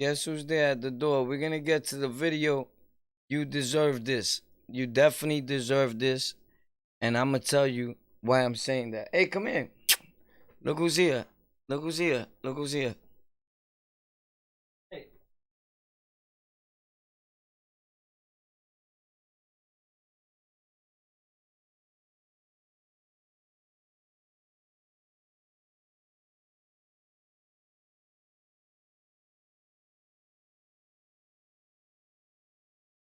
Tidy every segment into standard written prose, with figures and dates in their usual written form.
Guess who's there at the door? We're gonna get to the video. You deserve this. You definitely deserve this. And I'm gonna tell you why I'm saying that. Hey, come in. Look who's here. Look who's here. Look who's here. Hey.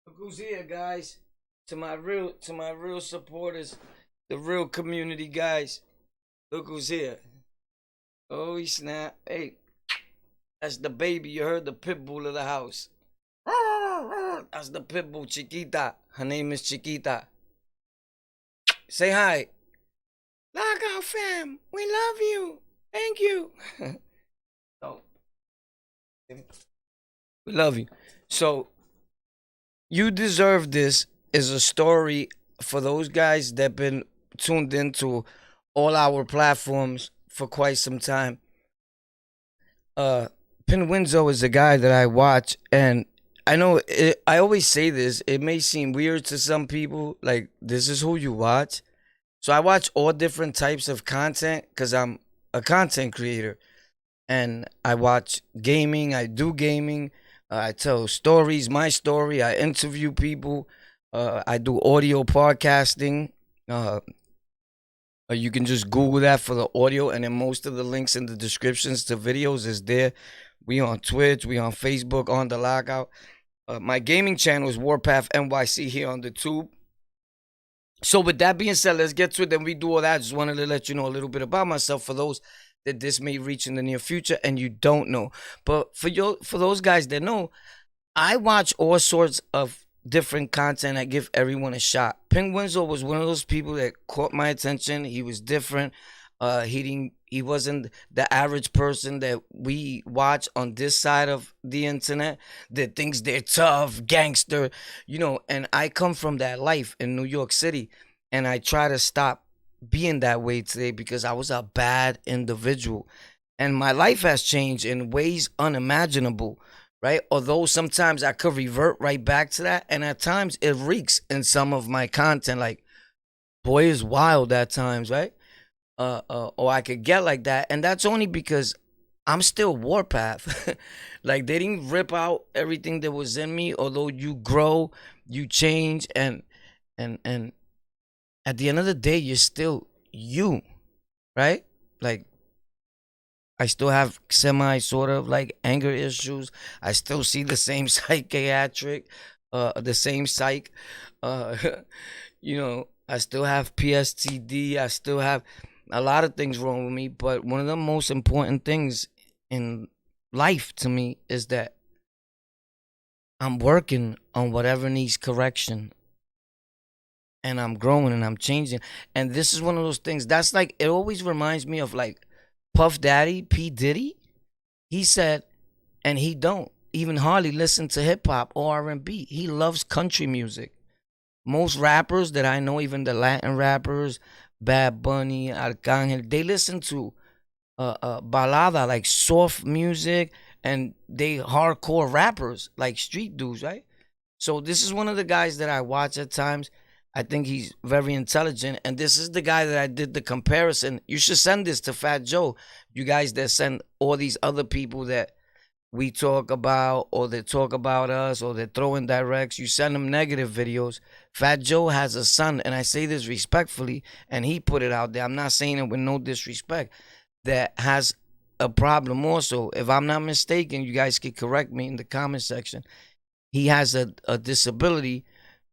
Look who's here, guys. To my real supporters, the real community guys. Look who's here. Oh, he snap. Hey, that's the baby. You heard the pit bull of the house. That's the pit bull, Chiquita. Her name is Chiquita. Say hi. Lockout fam, we love you. Thank you. So, we love you. So, you deserve this is a story for those guys that been tuned into all our platforms for quite some time. Penguinz0 is a guy that I watch, and I know I always say this. It may seem weird to some people, like this is who you watch. So I watch all different types of content because I'm a content creator, and I watch gaming. I do gaming. I tell stories, my story. I interview people. I do audio podcasting. You can just Google that for the audio, and then most of the links in the descriptions to videos is there. We on Twitch, we on Facebook, on the Lockout. My gaming channel is Warpath NYC here on the tube. So with that being said, let's get to it. Then we do all that. Just wanted to let you know a little bit about myself for those that this may reach in the near future and you don't know. But for those guys that know, I watch all sorts of different content. I give everyone a shot. Penguinz0 was one of those people that caught my attention. He was different. He wasn't the average person that we watch on this side of the internet that thinks they're tough, gangster, and I come from that life in New York City, and I try to stop being that way today because I was a bad individual, and my life has changed in ways unimaginable, right? Although sometimes I could revert right back to that, and at times it reeks in some of my content, like, boy is wild at times, right? Or I could get like that, and that's only because I'm still Warpath. Like, they didn't rip out everything that was in me. Although you grow, you change, and at the end of the day, you're still you, right? Like, I still have sort of like anger issues. I still see the same psychiatric, the same psych. Uh, I still have PSTD. I still have a lot of things wrong with me, but one of the most important things in life to me is that I'm working on whatever needs correction, and I'm growing and I'm changing. And this is one of those things that's like, it always reminds me of like Puff Daddy, P. Diddy. He said, and he don't even hardly listen to hip hop or R&B. He loves country music. Most rappers that I know, even the Latin rappers, Bad Bunny, Arcángel, they listen to balada, like soft music, and they hardcore rappers, like street dudes, right? So this is one of the guys that I watch at times. I think he's very intelligent, and this is the guy that I did the comparison. You should send this to Fat Joe. You guys that send all these other people that we talk about, or they talk about us, or they throw in directs, you send them negative videos. Fat Joe has a son, and I say this respectfully, and he put it out there. I'm not saying it with no disrespect, that has a problem also. If I'm not mistaken, you guys can correct me in the comment section. He has a disability,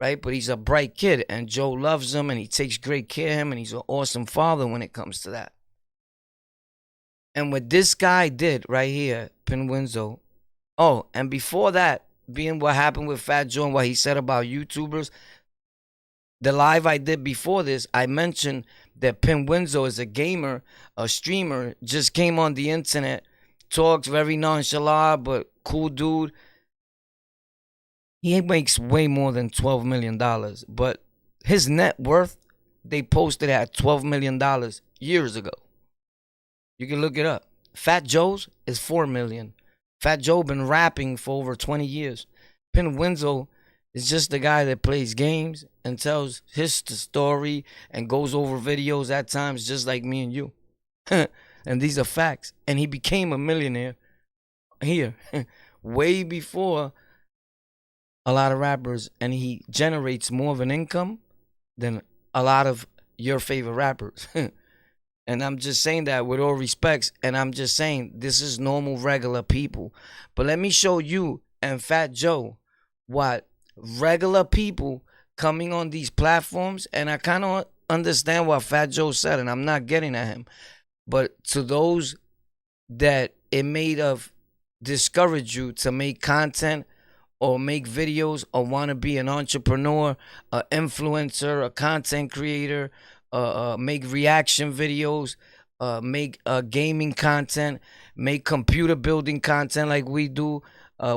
right? But he's a bright kid, and Joe loves him, and he takes great care of him, and he's an awesome father when it comes to that. And what this guy did right here, Penguinz0. Oh, and before that, being what happened with Fat Joe and what he said about YouTubers, the live I did before this, I mentioned that Penguinz0 is a gamer, a streamer, just came on the internet, talks very nonchalant, but cool dude. He makes way more than $12 million, but his net worth, they posted at $12 million years ago. You can look it up. Fat Joe's is $4 million. Fat Joe been rapping for over 20 years. Penguinz0 is just the guy that plays games and tells his story and goes over videos at times just like me and you. And these are facts. And he became a millionaire here way before a lot of rappers, and he generates more of an income than a lot of your favorite rappers. And I'm just saying that with all respects, and I'm just saying this is normal, regular people. But let me show you and Fat Joe what regular people coming on these platforms, and I kind of understand what Fat Joe said, and I'm not getting at him. But to those that it made of discourage you to make content or make videos or want to be an entrepreneur, an influencer, a content creator, make reaction videos, make gaming content, make computer building content like we do.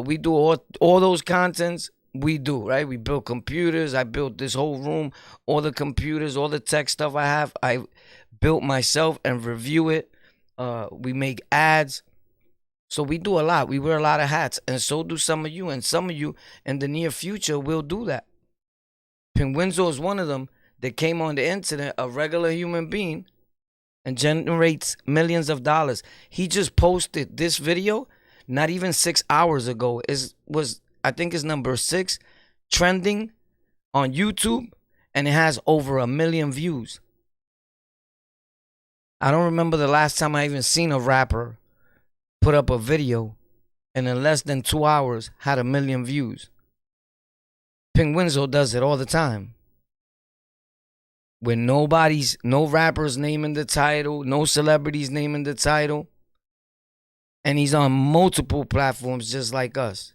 We do all those contents. We do, right? We build computers. I built this whole room, all the computers, all the tech stuff I have. I built myself and review it. We make ads. So we do a lot. We wear a lot of hats, and so do some of you. And some of you in the near future will do that. Penguinz0 is one of them that came on the internet, a regular human being, and generates millions of dollars. He just posted this video not even 6 hours ago. I think it's number 6 trending on YouTube, and it has over 1 million views. I don't remember the last time I even seen a rapper put up a video and in less than 2 hours had 1 million views. Penguinz0 does it all the time. With no rappers naming the title, no celebrities naming the title. And he's on multiple platforms just like us.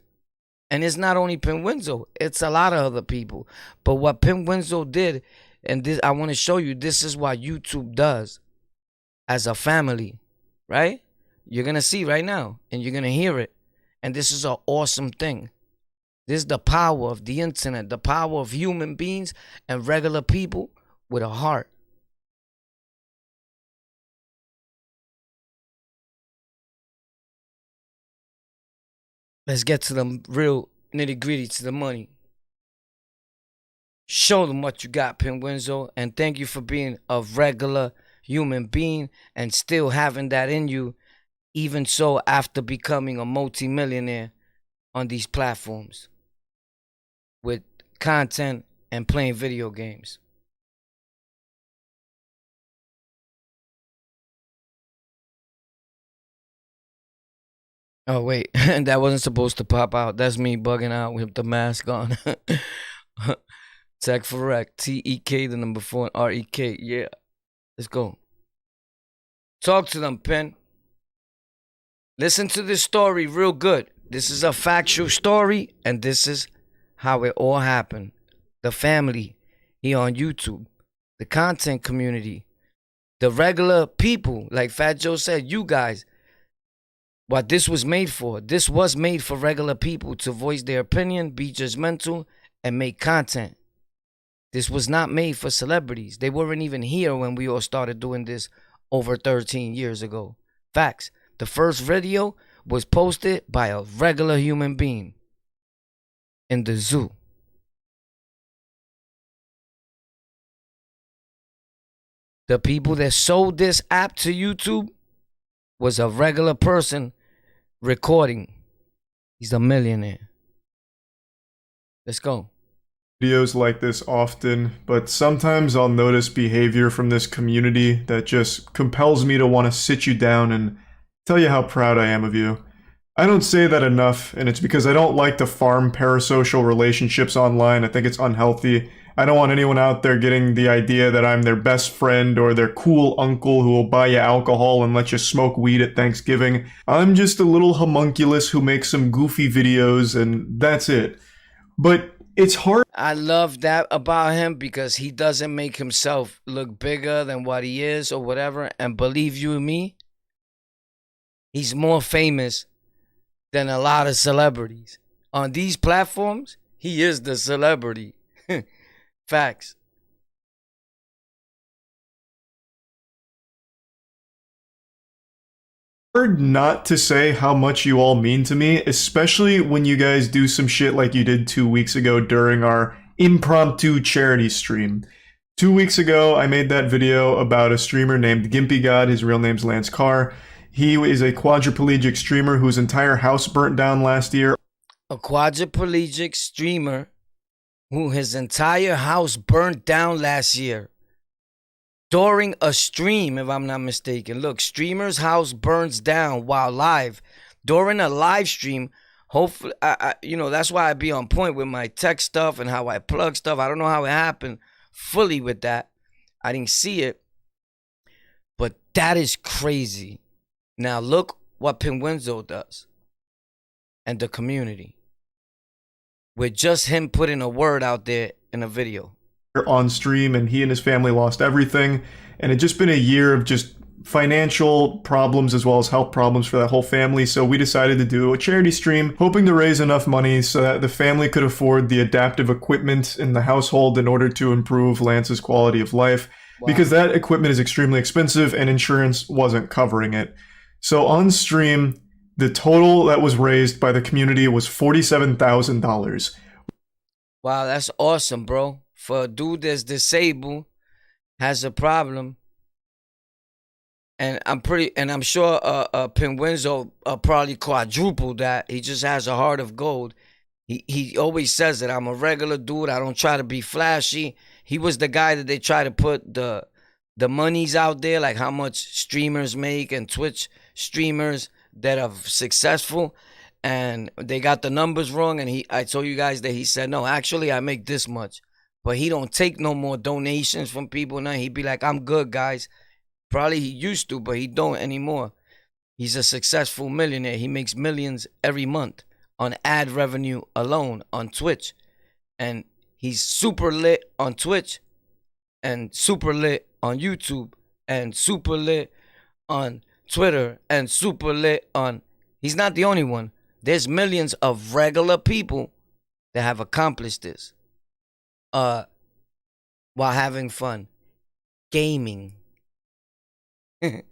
And it's not only Penguinz0, it's a lot of other people. But what Penguinz0 did, and this I want to show you, this is what YouTube does as a family, right? You're going to see right now, and you're going to hear it. And this is an awesome thing. This is the power of the internet, the power of human beings and regular people with a heart. Let's get to the real nitty-gritty, to the money. Show them what you got, Penguinz0, and thank you for being a regular human being and still having that in you, even so after becoming a multimillionaire on these platforms with content and playing video games. Oh, wait. That wasn't supposed to pop out. That's me bugging out with the mask on. Tech for Rec. T-E-K, the number 4, and R-E-K. Yeah. Let's go. Talk to them, Pen. Listen to this story real good. This is a factual story, and this is how it all happened. The family here on YouTube. The content community. The regular people, like Fat Joe said, you guys. What this was made for. This was made for regular people to voice their opinion, be judgmental, and make content. This was not made for celebrities. They weren't even here when we all started doing this over 13 years ago. Facts. The first video was posted by a regular human being in the zoo. The people that sold this app to YouTube was a regular person recording. He's a millionaire. Let's go. Videos like this often, but sometimes I'll notice behavior from this community that just compels me to want to sit you down and tell you how proud I am of you. I don't say that enough, and it's because I don't like to farm parasocial relationships online. I think it's unhealthy. I don't want anyone out there getting the idea that I'm their best friend or their cool uncle who will buy you alcohol and let you smoke weed at Thanksgiving. I'm just a little homunculus who makes some goofy videos, and that's it. But it's hard. I love that about him because he doesn't make himself look bigger than what he is or whatever. And believe you me, he's more famous than a lot of celebrities. On these platforms, he is the celebrity. Facts. Hard not to say how much you all mean to me, especially when you guys do some shit like you did 2 weeks ago during our impromptu charity stream. 2 weeks ago, I made that video about a streamer named Gimpy God. His real name's Lance Carr. He is a quadriplegic streamer whose entire house burnt down last year. A quadriplegic streamer who his entire house burnt down last year during a stream, if I'm not mistaken. Look, streamer's house burns down while live during a live stream. Hopefully, that's why I be on point with my tech stuff and how I plug stuff. I don't know how it happened fully with that. I didn't see it, but that is crazy. Now look what Penguinz0 does and the community with just him putting a word out there in a video on stream, and he and his family lost everything, and it just been a year of just financial problems as well as health problems for that whole family. So we decided to do a charity stream, hoping to raise enough money so that the family could afford the adaptive equipment in the household in order to improve Lance's quality of life. Wow. Because that equipment is extremely expensive and insurance wasn't covering it. So on stream, the total that was raised by the community was $47,000. Wow, that's awesome, bro. For a dude that's disabled, has a problem, and I'm sure Penguinz0 probably quadrupled that. He just has a heart of gold. He always says that I'm a regular dude. I don't try to be flashy. He was the guy that they try to put the monies out there, like how much streamers make and Twitch streamers that are successful, and they got the numbers wrong. And I told you guys that he said, no, actually I make this much. But he don't take no more donations from people. Now he'd be like, I'm good, guys. Probably he used to, but he don't anymore. He's a successful millionaire. He makes millions every month on ad revenue alone on Twitch. And he's super lit on Twitch and super lit on YouTube and super lit on Twitter and super lit on... He's not the only one. There's millions of regular people that have accomplished this. While having fun, gaming, and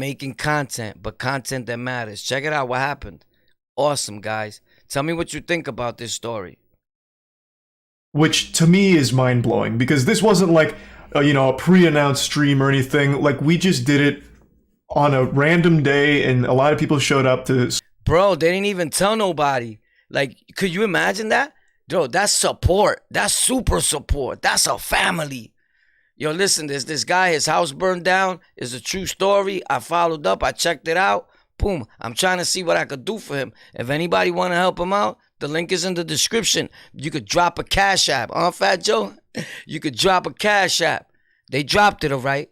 making content, but content that matters. Check it out. What happened? Awesome, guys. Tell me what you think about this story. Which to me is mind blowing, because this wasn't like a pre-announced stream or anything. Like, we just did it on a random day, and a lot of people showed up to. Bro, they didn't even tell nobody. Like, could you imagine that? Yo, that's support. That's super support. That's a family. Yo, listen, there's this guy, his house burned down. It's a true story. I followed up. I checked it out. Boom. I'm trying to see what I could do for him. If anybody want to help him out, the link is in the description. You could drop a Cash App. Fat Joe? You could drop a Cash App. They dropped it, all right?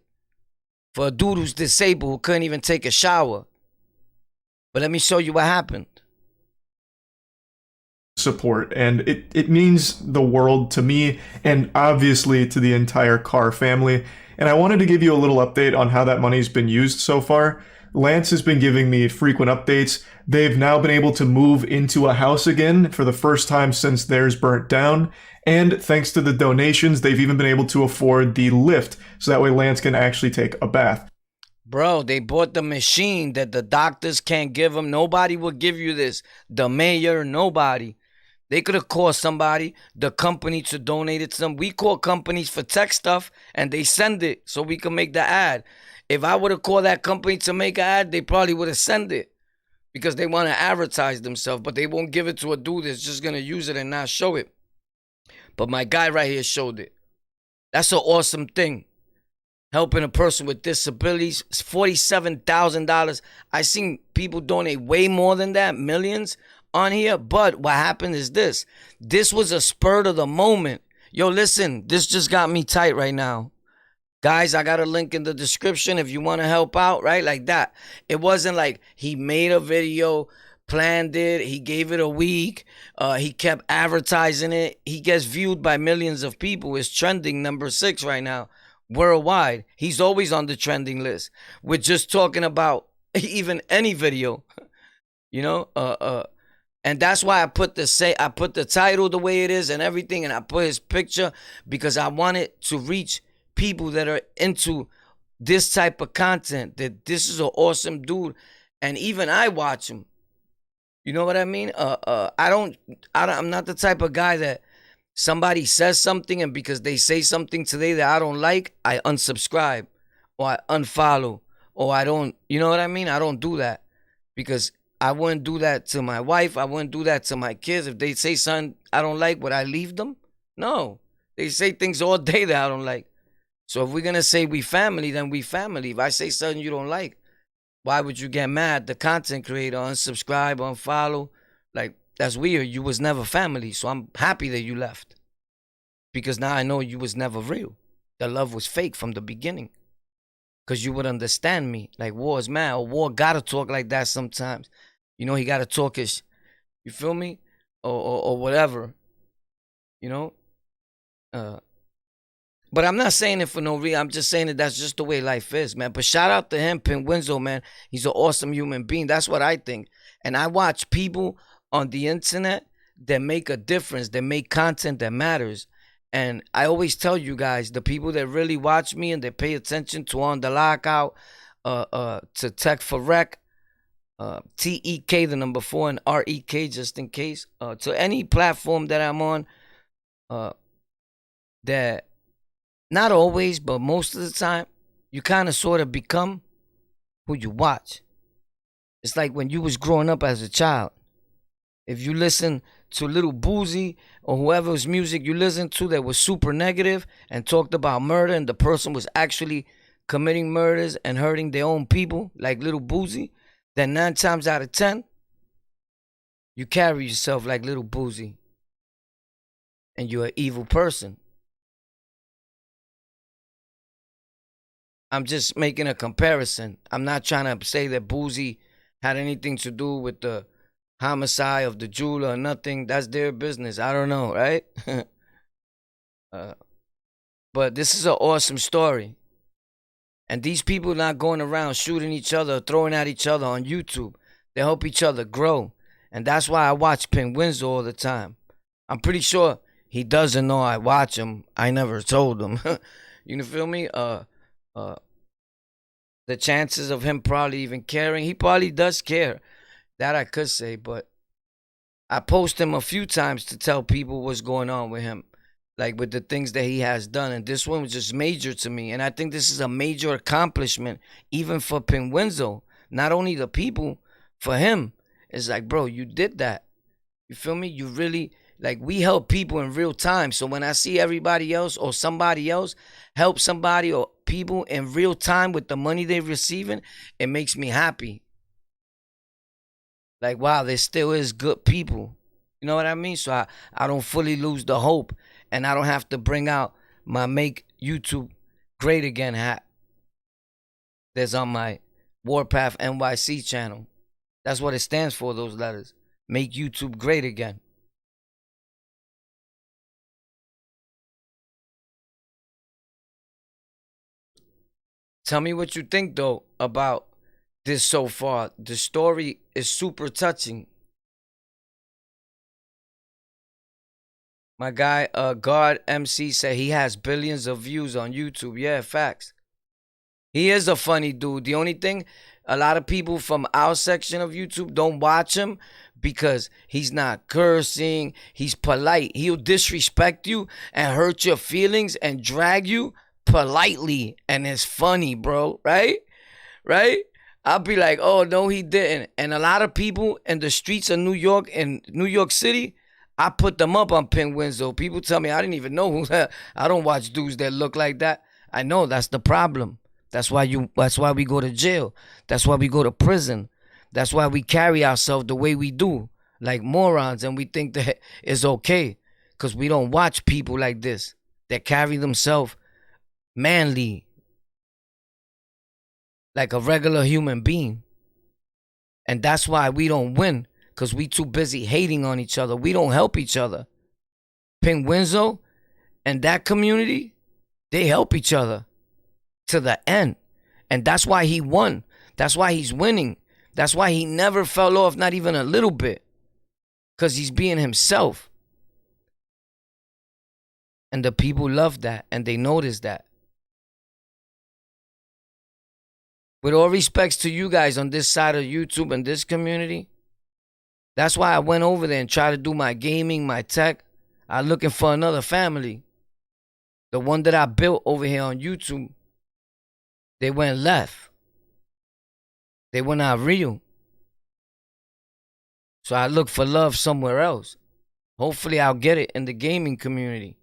For a dude who's disabled who couldn't even take a shower. But let me show you what happened. Support, and it means the world to me, and obviously to the entire Carr family. And I wanted to give you a little update on how that money's been used so far. Lance has been giving me frequent updates. They've now been able to move into a house again for the first time since theirs burnt down. And thanks to the donations, they've even been able to afford the lift, so that way Lance can actually take a bath. Bro, they bought the machine that the doctors can't give them. Nobody will give you this. The mayor, nobody. They could have called somebody, the company, to donate it to them. We call companies for tech stuff, and they send it so we can make the ad. If I would have called that company to make an ad, they probably would have sent it because they want to advertise themselves, but they won't give it to a dude that's just going to use it and not show it. But my guy right here showed it. That's an awesome thing. Helping a person with disabilities, $47,000. I seen people donate way more than that, millions on here. But what happened is this. This was a spur of the moment. Yo, listen, this just got me tight right now. Guys, I got a link in the description if you want to help out, right? Like that. It wasn't like he made a video, planned it, he gave it a week, he kept advertising it. He gets viewed by millions of people. It's trending number 6 right now worldwide. He's always on the trending list. We're just talking about even any video, you know? And that's why I put the title the way it is and everything, and I put his picture because I wanted to reach people that are into this type of content, that this is an awesome dude, and even I watch him. You know what I mean? I'm not the type of guy that somebody says something, and because they say something today that I don't like, I unsubscribe or I unfollow or I don't, you know what I mean? I don't do that because I wouldn't do that to my wife. I wouldn't do that to my kids. If they say something I don't like, would I leave them? No. They say things all day that I don't like. So if we're going to say we family, then we family. If I say something you don't like, why would you get mad? The content creator, unsubscribe, unfollow. Like, that's weird. You was never family. So I'm happy that you left. Because now I know you was never real. The love was fake from the beginning. Because you would understand me. Like, War is mad. Or War gotta talk like that sometimes. You know, he gotta talk his, you feel me? Or whatever. You know? But I'm not saying it for no reason. I'm just saying that that's just the way life is, man. But shout out to him, Penguinz0, man. He's an awesome human being. That's what I think. And I watch people on the internet that make a difference, that make content that matters. And I always tell you guys, the people that really watch me and they pay attention to On the Lockout, to Tech for Rec, TEK, the number 4, and REK, just in case, to any platform that I'm on, that not always, but most of the time, you kind of sort of become who you watch. It's like when you was growing up as a child. If you listen to Little Boozy or whoever's music you listened to that was super negative and talked about murder, and the person was actually committing murders and hurting their own people, like Little Boozy, then 9 times out of 10, you carry yourself like Little Boozy. And you're an evil person. I'm just making a comparison. I'm not trying to say that Boozy had anything to do with the homicide of the jeweler or nothing. That's their business. I don't know, right? But this is an awesome story. And these people not going around shooting each other, throwing at each other on YouTube. They help each other grow. And that's why I watch Penguinz all the time. I'm pretty sure he doesn't know I watch him. I never told him. You feel me? The chances of him probably even caring, he probably does care. That I could say, but I post him a few times to tell people what's going on with him, like with the things that he has done. And this one was just major to me. And I think this is a major accomplishment, even for Penguinz0. Not only the people, for him. It's like, bro, you did that. You feel me? You really, like, we help people in real time. So when I see everybody else or somebody else help somebody or people in real time with the money they're receiving, it makes me happy. Like, wow, there still is good people. You know what I mean? So I don't fully lose the hope, and I don't have to bring out my Make YouTube Great Again hat that's on my Warpath NYC channel. That's what it stands for, those letters. Make YouTube Great Again. Tell me what you think, though, about this so far. The story is super touching. My guy, God MC, said he has billions of views on YouTube. Yeah, facts. He is a funny dude. The only thing, a lot of people from our section of YouTube don't watch him because he's not cursing. He's polite. He'll disrespect you and hurt your feelings and drag you politely. And it's funny, bro. Right? Right? I'll be like, oh, no, he didn't. And a lot of people in the streets of New York and New York City, I put them up on Penguinz0. People tell me I didn't even know who that. I don't watch dudes that look like that. I know that's the problem. That's why we go to jail. That's why we go to prison. That's why we carry ourselves the way we do, like morons, and we think that it's okay. Because we don't watch people like this that carry themselves manly, like a regular human being. And that's why we don't win, because we too busy hating on each other. We don't help each other. Penguinz0 and that community, they help each other to the end. And that's why he won. That's why he's winning. That's why he never fell off, not even a little bit. Because he's being himself. And the people love that, and they notice that. With all respects to you guys on this side of YouTube and this community, that's why I went over there and tried to do my gaming, my tech. I'm looking for another family. The one that I built over here on YouTube, they went left. They were not real. So I look for love somewhere else. Hopefully I'll get it in the gaming community.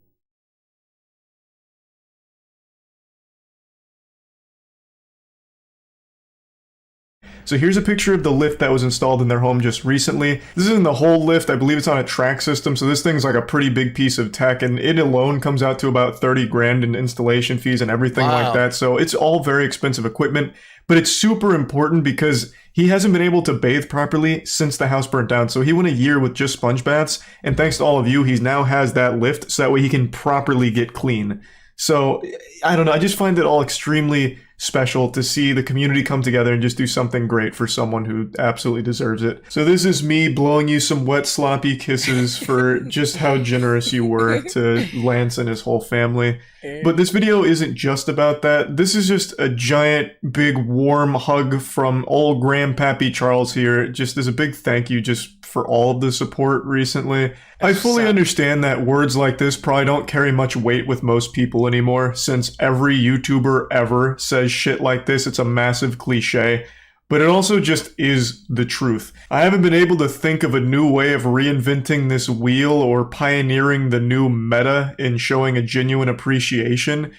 So here's a picture of the lift that was installed in their home just recently. This isn't the whole lift. I believe it's on a track system. So this thing's like a pretty big piece of tech, and it alone comes out to about 30 grand in installation fees and everything like that. So it's all very expensive equipment, but it's super important because he hasn't been able to bathe properly since the house burnt down. So he went a year with just sponge baths, and thanks to all of you, he now has that lift so that way he can properly get clean. So I don't know, I just find it all extremely special to see the community come together and just do something great for someone who absolutely deserves it. So this is me blowing you some wet sloppy kisses for just how generous you were to Lance and his whole family. But this video isn't just about that. This is just a giant big warm hug from old Grandpappy Charles here, just as a big thank you just for all of the support recently. I fully understand that words like this probably don't carry much weight with most people anymore, since every YouTuber ever says shit like this. It's a massive cliche, but it also just is the truth. I haven't been able to think of a new way of reinventing this wheel or pioneering the new meta in showing a genuine appreciation.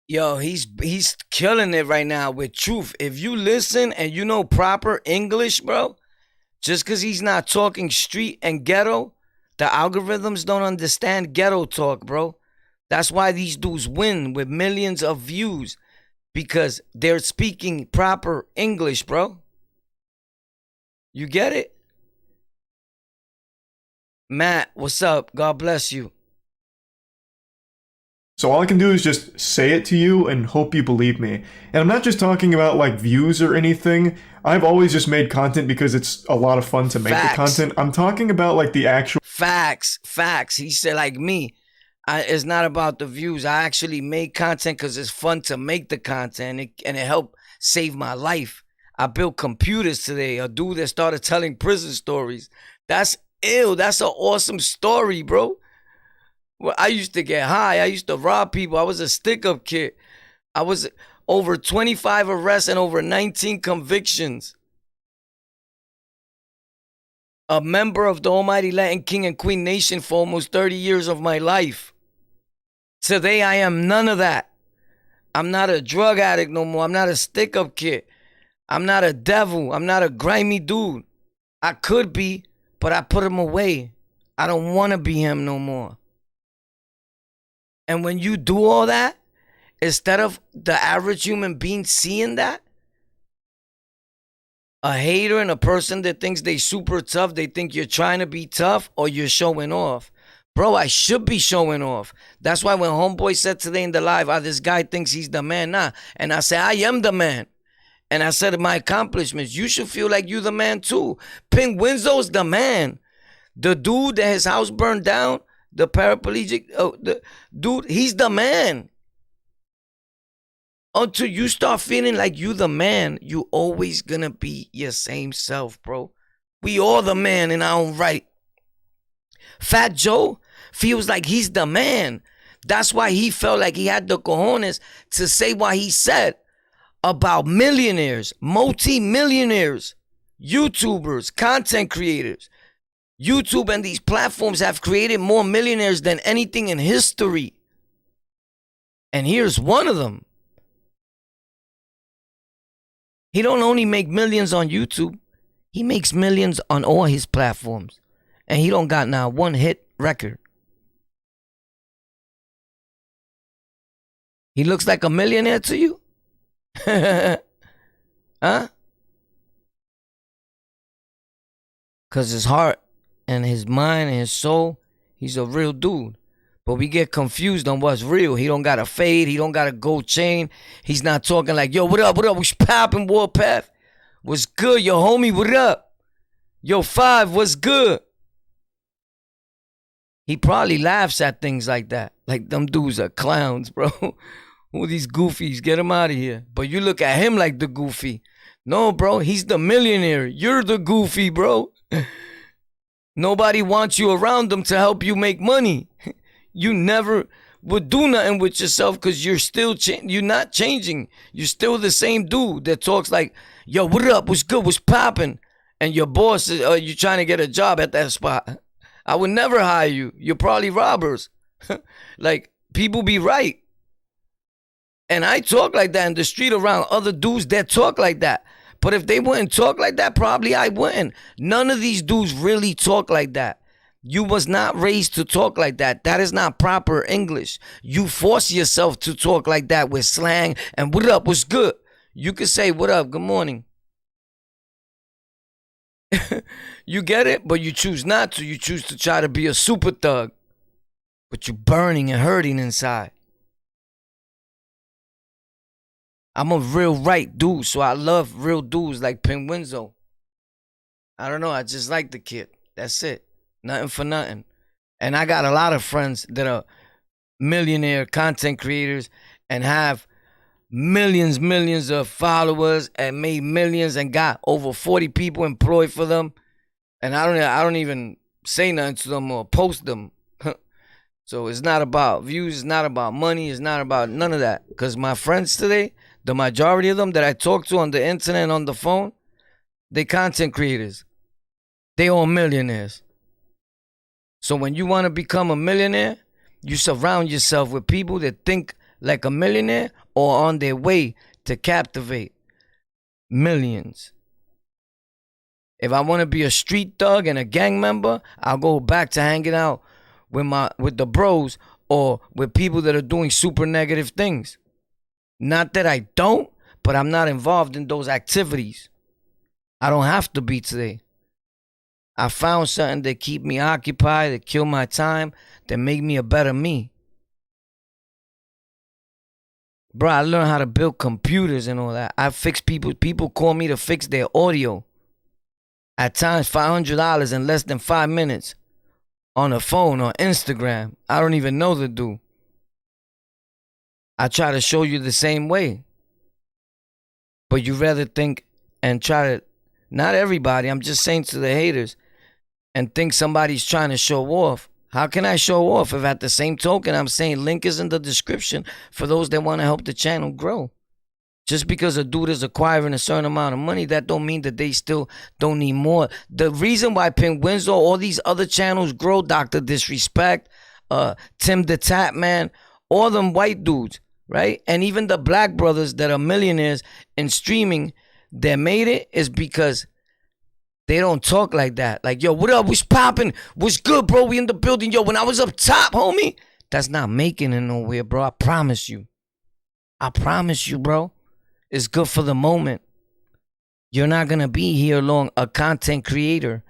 Yo, he's killing it right now with truth. If you listen and you know proper English, bro, just because he's not talking street and ghetto, the algorithms don't understand ghetto talk, bro. That's why these dudes win with millions of views, because they're speaking proper English, bro. You get it? Matt, what's up? God bless you. So all I can do is just say it to you and hope you believe me. And I'm not just talking about like views or anything. I've always just made content because it's a lot of fun to make the content. I'm talking about like the actual facts. He said like me. It's not about the views. I actually make content because it's fun to make the content, and it helped save my life. I built computers today. A dude that started telling prison stories. That's ill. That's an awesome story, bro. Well, I used to get high. I used to rob people. I was a stick-up kid. I was over 25 arrests and over 19 convictions. A member of the Almighty Latin King and Queen Nation for almost 30 years of my life. Today, I am none of that. I'm not a drug addict no more. I'm not a stick-up kid. I'm not a devil. I'm not a grimy dude. I could be, but I put him away. I don't want to be him no more. And when you do all that, instead of the average human being seeing that, a hater and a person that thinks they super tough, they think you're trying to be tough or you're showing off. Bro, I should be showing off. That's why when Homeboy said today in the live, this guy thinks he's the man. Nah. And I said, I am the man. And I said my accomplishments. You should feel like you the man too. Penguinz0's the man. The dude that his house burned down, the paraplegic, the dude, he's the man. Until you start feeling like you the man, you always gonna be your same self, bro. We all the man in our own right. Fat Joe feels like he's the man. That's why he felt like he had the cojones to say what he said about millionaires, multi-millionaires, YouTubers, content creators. YouTube and these platforms have created more millionaires than anything in history. And here's one of them. He don't only make millions on YouTube. He makes millions on all his platforms. And he don't got now one hit record. He looks like a millionaire to you? Huh? Because his heart and his mind and his soul, he's a real dude. But we get confused on what's real. He don't got a fade. He don't got a gold chain. He's not talking like, yo, what up? We popping Warpath. What's good, yo, homie? What up? Yo, Five, what's good? He probably laughs at things like that. Like, them dudes are clowns, bro. Who are these goofies? Get him out of here. But you look at him like the goofy. No, bro, he's the millionaire. You're the goofy, bro. Nobody wants you around them to help you make money. You never would do nothing with yourself because you're still you're not changing. You're still the same dude that talks like, yo, what up? What's good? What's popping? And your boss is, you trying to get a job at that spot. I would never hire you. You're probably robbers. Like, people be right. And I talk like that in the street around other dudes that talk like that. But if they wouldn't talk like that, probably I wouldn't. None of these dudes really talk like that. You was not raised to talk like that. That is not proper English. You force yourself to talk like that with slang and what up, what's good. You could say, what up, good morning. You get it? But you choose not to. You choose to try to be a super thug. But you're burning and hurting inside. I'm a real right dude, so I love real dudes like Penguinz0. I don't know, I just like the kid. That's it. Nothing for nothing. And I got a lot of friends that are millionaire content creators and have millions of followers and made millions and got over 40 people employed for them. And I don't even say nothing to them or post them. So it's not about views, it's not about money, it's not about none of that. Because my friends today, the majority of them that I talk to on the internet and on the phone, they content creators. They all millionaires. So when you want to become a millionaire, you surround yourself with people that think like a millionaire or on their way to captivate millions. If I want to be a street thug and a gang member, I'll go back to hanging out with the bros or with people that are doing super negative things. Not that I don't, but I'm not involved in those activities. I don't have to be today. I found something that keep me occupied, that kill my time, that make me a better me. Bro, I learned how to build computers and all that. I fix people call me to fix their audio. At times, $500 in less than 5 minutes. On a phone or Instagram. I don't even know the dude. I try to show you the same way. But you rather think and try to, not everybody, I'm just saying to the haters, and think somebody's trying to show off. How can I show off if at the same token I'm saying link is in the description for those that want to help the channel grow? Just because a dude is acquiring a certain amount of money, that don't mean that they still don't need more. The reason why Penguinz0, all these other channels grow, Dr. Disrespect, Tim the Tap Man, all them white dudes, right? And even the black brothers that are millionaires in streaming that made it is because they don't talk like that. Like, yo, what up? What's popping? What's good, bro? We in the building. Yo, when I was up top, homie. That's not making it nowhere, bro. I promise you. I promise you, bro. It's good for the moment. You're not going to be here long, a content creator.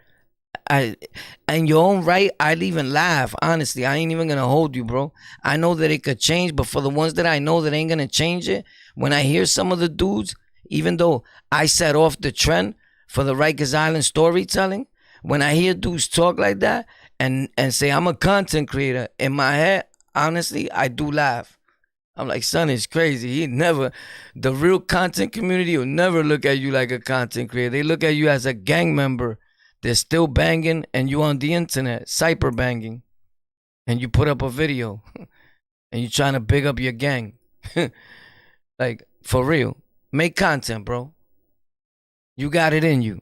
In your own right, I'd even laugh. Honestly, I ain't even going to hold you, bro. I know that it could change, but for the ones that I know that ain't going to change it, when I hear some of the dudes, even though I set off the trend for the Rikers Island storytelling, when I hear dudes talk like that and say, I'm a content creator, in my head, honestly, I do laugh. I'm like, son, it's crazy. The real content community will never look at you like a content creator. They look at you as a gang member. They're still banging and you on the internet, cyber banging. And you put up a video and you trying to big up your gang. Like, for real. Make content, bro. You got it in you.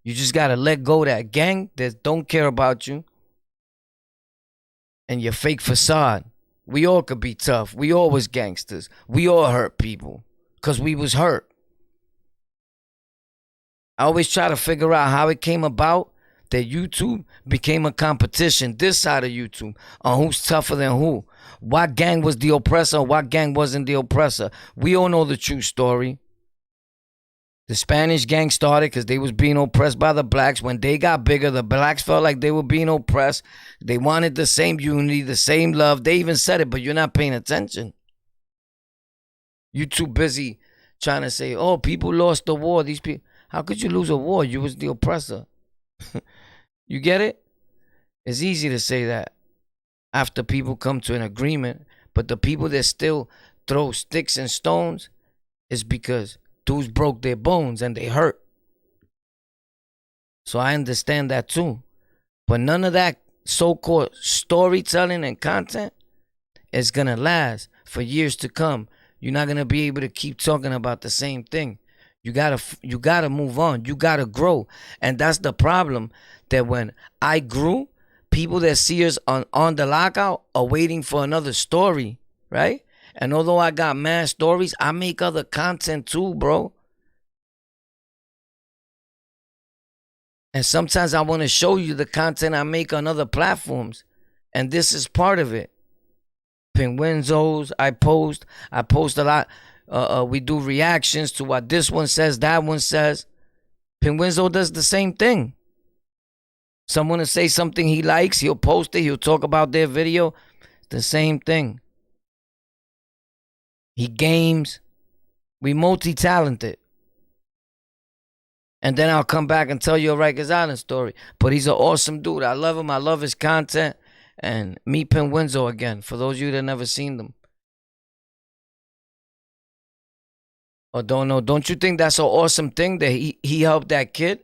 You just got to let go of that gang that don't care about you and your fake facade. We all could be tough. We all was gangsters. We all hurt people because we was hurt. I always try to figure out how it came about that YouTube became a competition, this side of YouTube, on who's tougher than who. What gang was the oppressor, what gang wasn't the oppressor. We all know the true story. The Spanish gang started because they was being oppressed by the blacks. When they got bigger, the blacks felt like they were being oppressed. They wanted the same unity, the same love. They even said it, but you're not paying attention. You too busy trying to say, oh, people lost the war. These people. How could you lose a war? You was the oppressor. You get it? It's easy to say that after people come to an agreement. But the people that still throw sticks and stones is because dudes broke their bones and they hurt. So I understand that too. But none of that so-called storytelling and content is going to last for years to come. You're not going to be able to keep talking about the same thing. You gotta move on. You gotta grow. And that's the problem, that when I grew, people that see us on the lockout are waiting for another story, right? And although I got mad stories, I make other content too, bro. And sometimes I want to show you the content I make on other platforms. And this is part of it. Penguinz0s, I post a lot. We do reactions to what this one says, that one says. Penguinz0 does the same thing. Someone will say something he likes, he'll post it, he'll talk about their video. It's the same thing. He games. We multi-talented. And then I'll come back and tell you a Rikers Island story. But he's an awesome dude. I love him. I love his content. And meet Penguinz0 again, for those of you that never seen them. Or don't know. Don't you think that's an awesome thing that he helped that kid?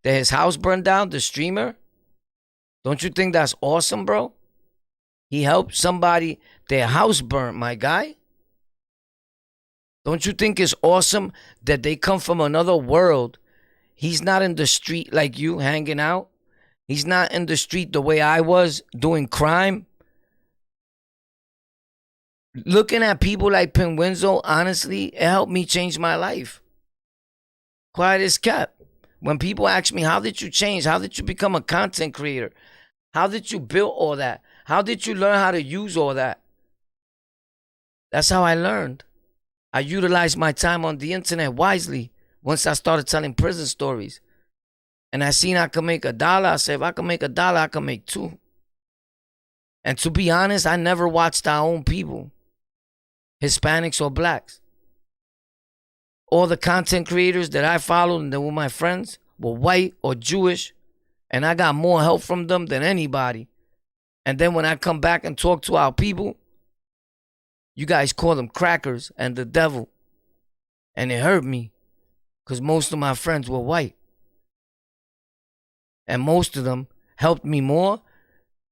That his house burned down, the streamer? Don't you think that's awesome, bro? He helped somebody, their house burnt, my guy. Don't you think it's awesome that they come from another world? He's not in the street like you, hanging out. He's not in the street the way I was, doing crime. Looking at people like Penguinz0, honestly, it helped me change my life. Quiet as kept. When people ask me, how did you change? How did you become a content creator? How did you build all that? How did you learn how to use all that? That's how I learned. I utilized my time on the internet wisely once I started telling prison stories. And I seen I could make $1. I said, if I can make $1, I can make $2. And to be honest, I never watched our own people, Hispanics or blacks. All the content creators that I followed and that were my friends were white or Jewish. And I got more help from them than anybody. And then when I come back and talk to our people, you guys call them crackers and the devil. And it hurt me because most of my friends were white. And most of them helped me more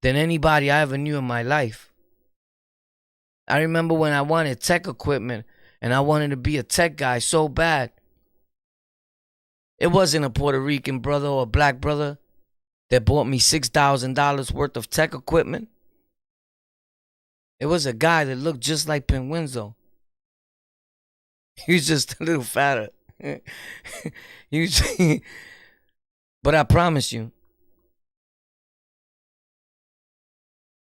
than anybody I ever knew in my life. I remember when I wanted tech equipment and I wanted to be a tech guy so bad. It wasn't a Puerto Rican brother or a black brother that bought me $6,000 worth of tech equipment. It was a guy that looked just like Penguinz0. He was just a little fatter. But I promise you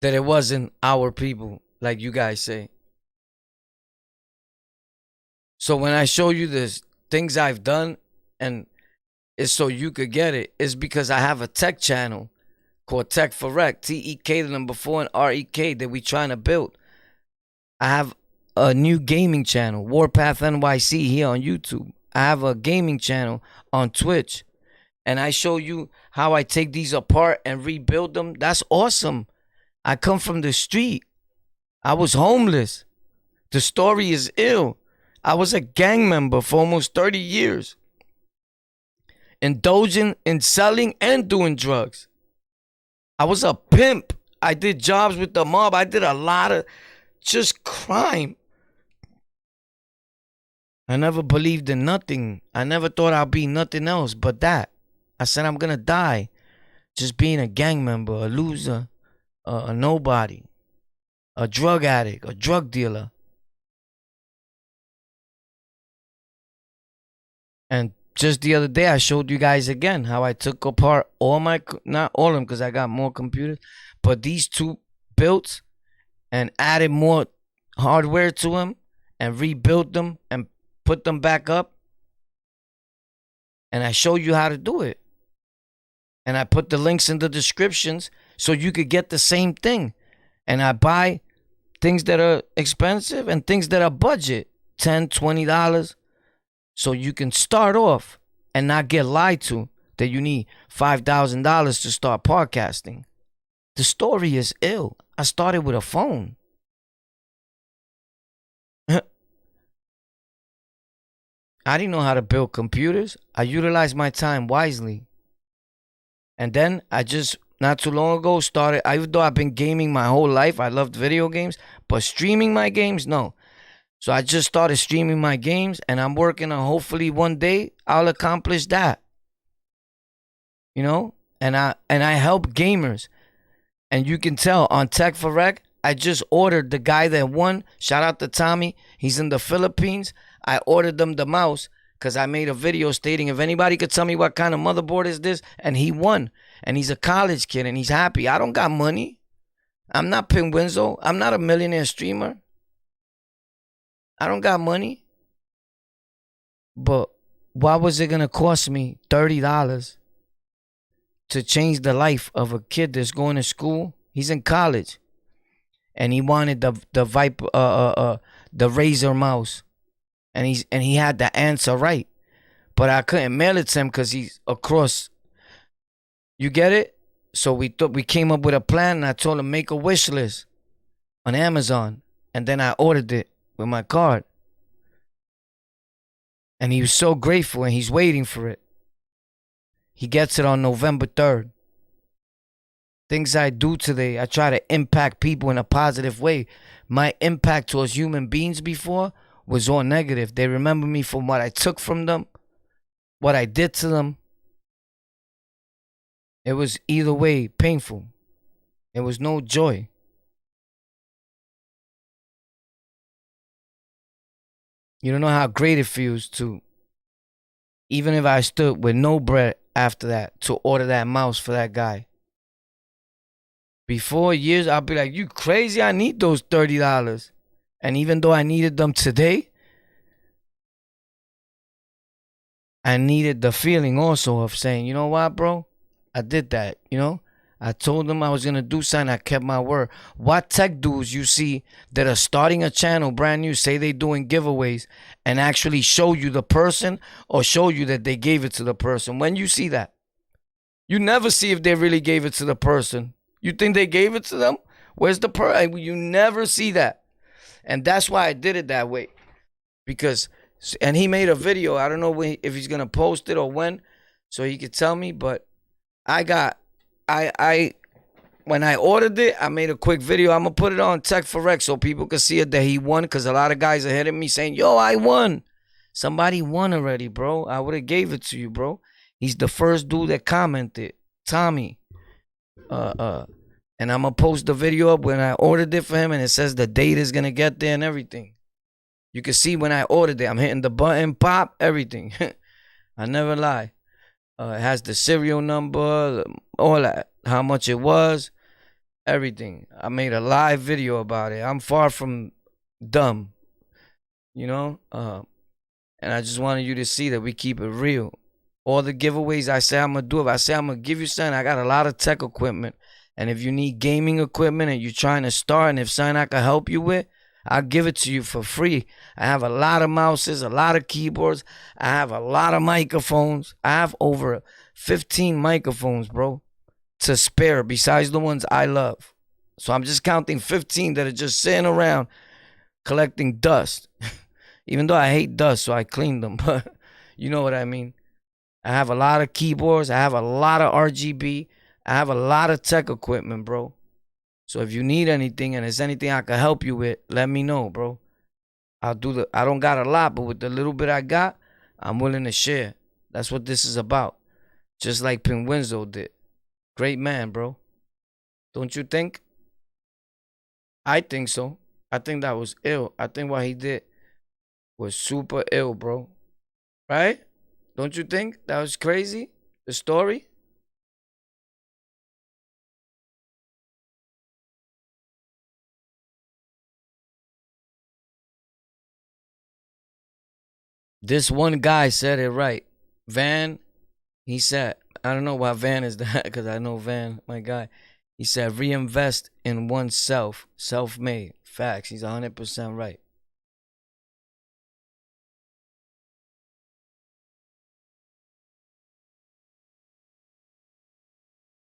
that it wasn't our people, like you guys say. So when I show you the things I've done, and it's so you could get it, it's because I have a tech channel called Tech for Rec, T-E-K, the number 4, and R-E-K, that we trying to build. I have a new gaming channel, Warpath NYC, here on YouTube. I have a gaming channel on Twitch. And I show you how I take these apart and rebuild them. That's awesome. I come from the street. I was homeless. The story is ill. I was a gang member for almost 30 years. Indulging in selling and doing drugs. I was a pimp. I did jobs with the mob. I did a lot of just crime. I never believed in nothing. I never thought I'd be nothing else but that. I said I'm going to die just being a gang member, a loser, a nobody, a drug addict, a drug dealer. And just the other day, I showed you guys again how I took apart all my, not all of them because I got more computers, but these two built and added more hardware to them and rebuilt them and put them back up. And I show you how to do it. And I put the links in the descriptions so you could get the same thing. And I buy things that are expensive and things that are budget, $10, $20. So you can start off and not get lied to that you need $5,000 to start podcasting. The story is ill. I started with a phone. I didn't know how to build computers. I utilized my time wisely. And then I just not too long ago started, even though I've been gaming my whole life, I loved video games, but streaming my games, no. So I just started streaming my games, and I'm working on, hopefully one day I'll accomplish that. You know? And I help gamers. And you can tell on Tech for Rec, I just ordered the guy that won. Shout out to Tommy. He's in the Philippines. I ordered them the mouse because I made a video stating if anybody could tell me what kind of motherboard is this, and he won. And he's a college kid and he's happy. I don't got money. I'm not Penguinz0. I'm not a millionaire streamer. I don't got money. But why was it going to cost me $30 to change the life of a kid that's going to school? He's in college. And he wanted the Viper, the Razer mouse. And he had the answer right. But I couldn't mail it to him because he's across. You get it? So we came up with a plan, and I told him make a wish list on Amazon. And then I ordered it with my card. And he was so grateful, and he's waiting for it. He gets it on November 3rd. Things I do today, I try to impact people in a positive way. My impact towards human beings before was all negative. They remember me from what I took from them, what I did to them. It was either way painful. It was no joy. You don't know how great it feels to, even if I stood with no bread after that, to order that mouse for that guy. Before years, I'll be like, you crazy? I need those $30. And even though I needed them today, I needed the feeling also of saying, you know what, bro? I did that, you know? I told them I was going to do something. I kept my word. What tech dudes you see that are starting a channel brand new, say they doing giveaways, and actually show you the person or show you that they gave it to the person? When you see that, you never see if they really gave it to the person. You think they gave it to them? Where's the person? You never see that. And that's why I did it that way. Because, and he made a video. I don't know if he's going to post it or when, so he could tell me. But when I ordered it, I made a quick video. I'm going to put it on Tech for Rec so people can see it that he won. Because a lot of guys are hitting me saying, yo, I won. Somebody won already, bro. I would have gave it to you, bro. He's the first dude that commented. Tommy. And I'm gonna post the video up when I ordered it for him, and it says the date is gonna get there and everything. You can see when I ordered it, I'm hitting the button, pop, everything. I never lie. It has the serial number, all that, how much it was, everything. I made a live video about it. I'm far from dumb, you know. And I just wanted you to see that we keep it real. All the giveaways I say I'm gonna do, if I say I'm gonna give you something, I got a lot of tech equipment. And if you need gaming equipment and you're trying to start, and if something I can help you with, I'll give it to you for free. I have a lot of mouses, a lot of keyboards. I have a lot of microphones. I have over 15 microphones, bro, to spare besides the ones I love. So I'm just counting 15 that are just sitting around collecting dust. Even though I hate dust, so I clean them. But you know what I mean. I have a lot of keyboards. I have a lot of RGB. I have a lot of tech equipment, bro. So if you need anything and there's anything I can help you with, let me know, bro. I don't got a lot, but with the little bit I got, I'm willing to share. That's what this is about. Just like Penguinz0 did. Great man, bro. Don't you think? I think so. I think that was ill. I think what he did was super ill, bro. Right? Don't you think that was crazy? The story? This one guy said it right. Van, he said, I don't know why Van is that, because I know Van, my guy. He said, reinvest in oneself, self-made. Facts. He's 100% right.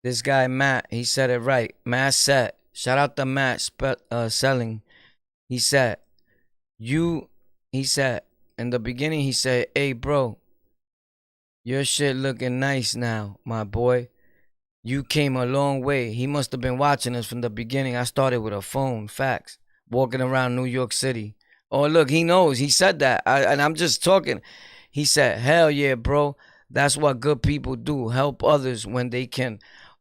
This guy, Matt, he said it right. Matt said, shout out to Matt selling. He said, he said, in the beginning he said, "Hey, bro, your shit looking nice now, my boy. You came a long way." He must have been watching us from the beginning. I started with a phone, facts, walking around New York City. Oh, look, he knows. He said that. And I'm just talking. He said, "Hell yeah, bro. That's what good people do. Help others when they can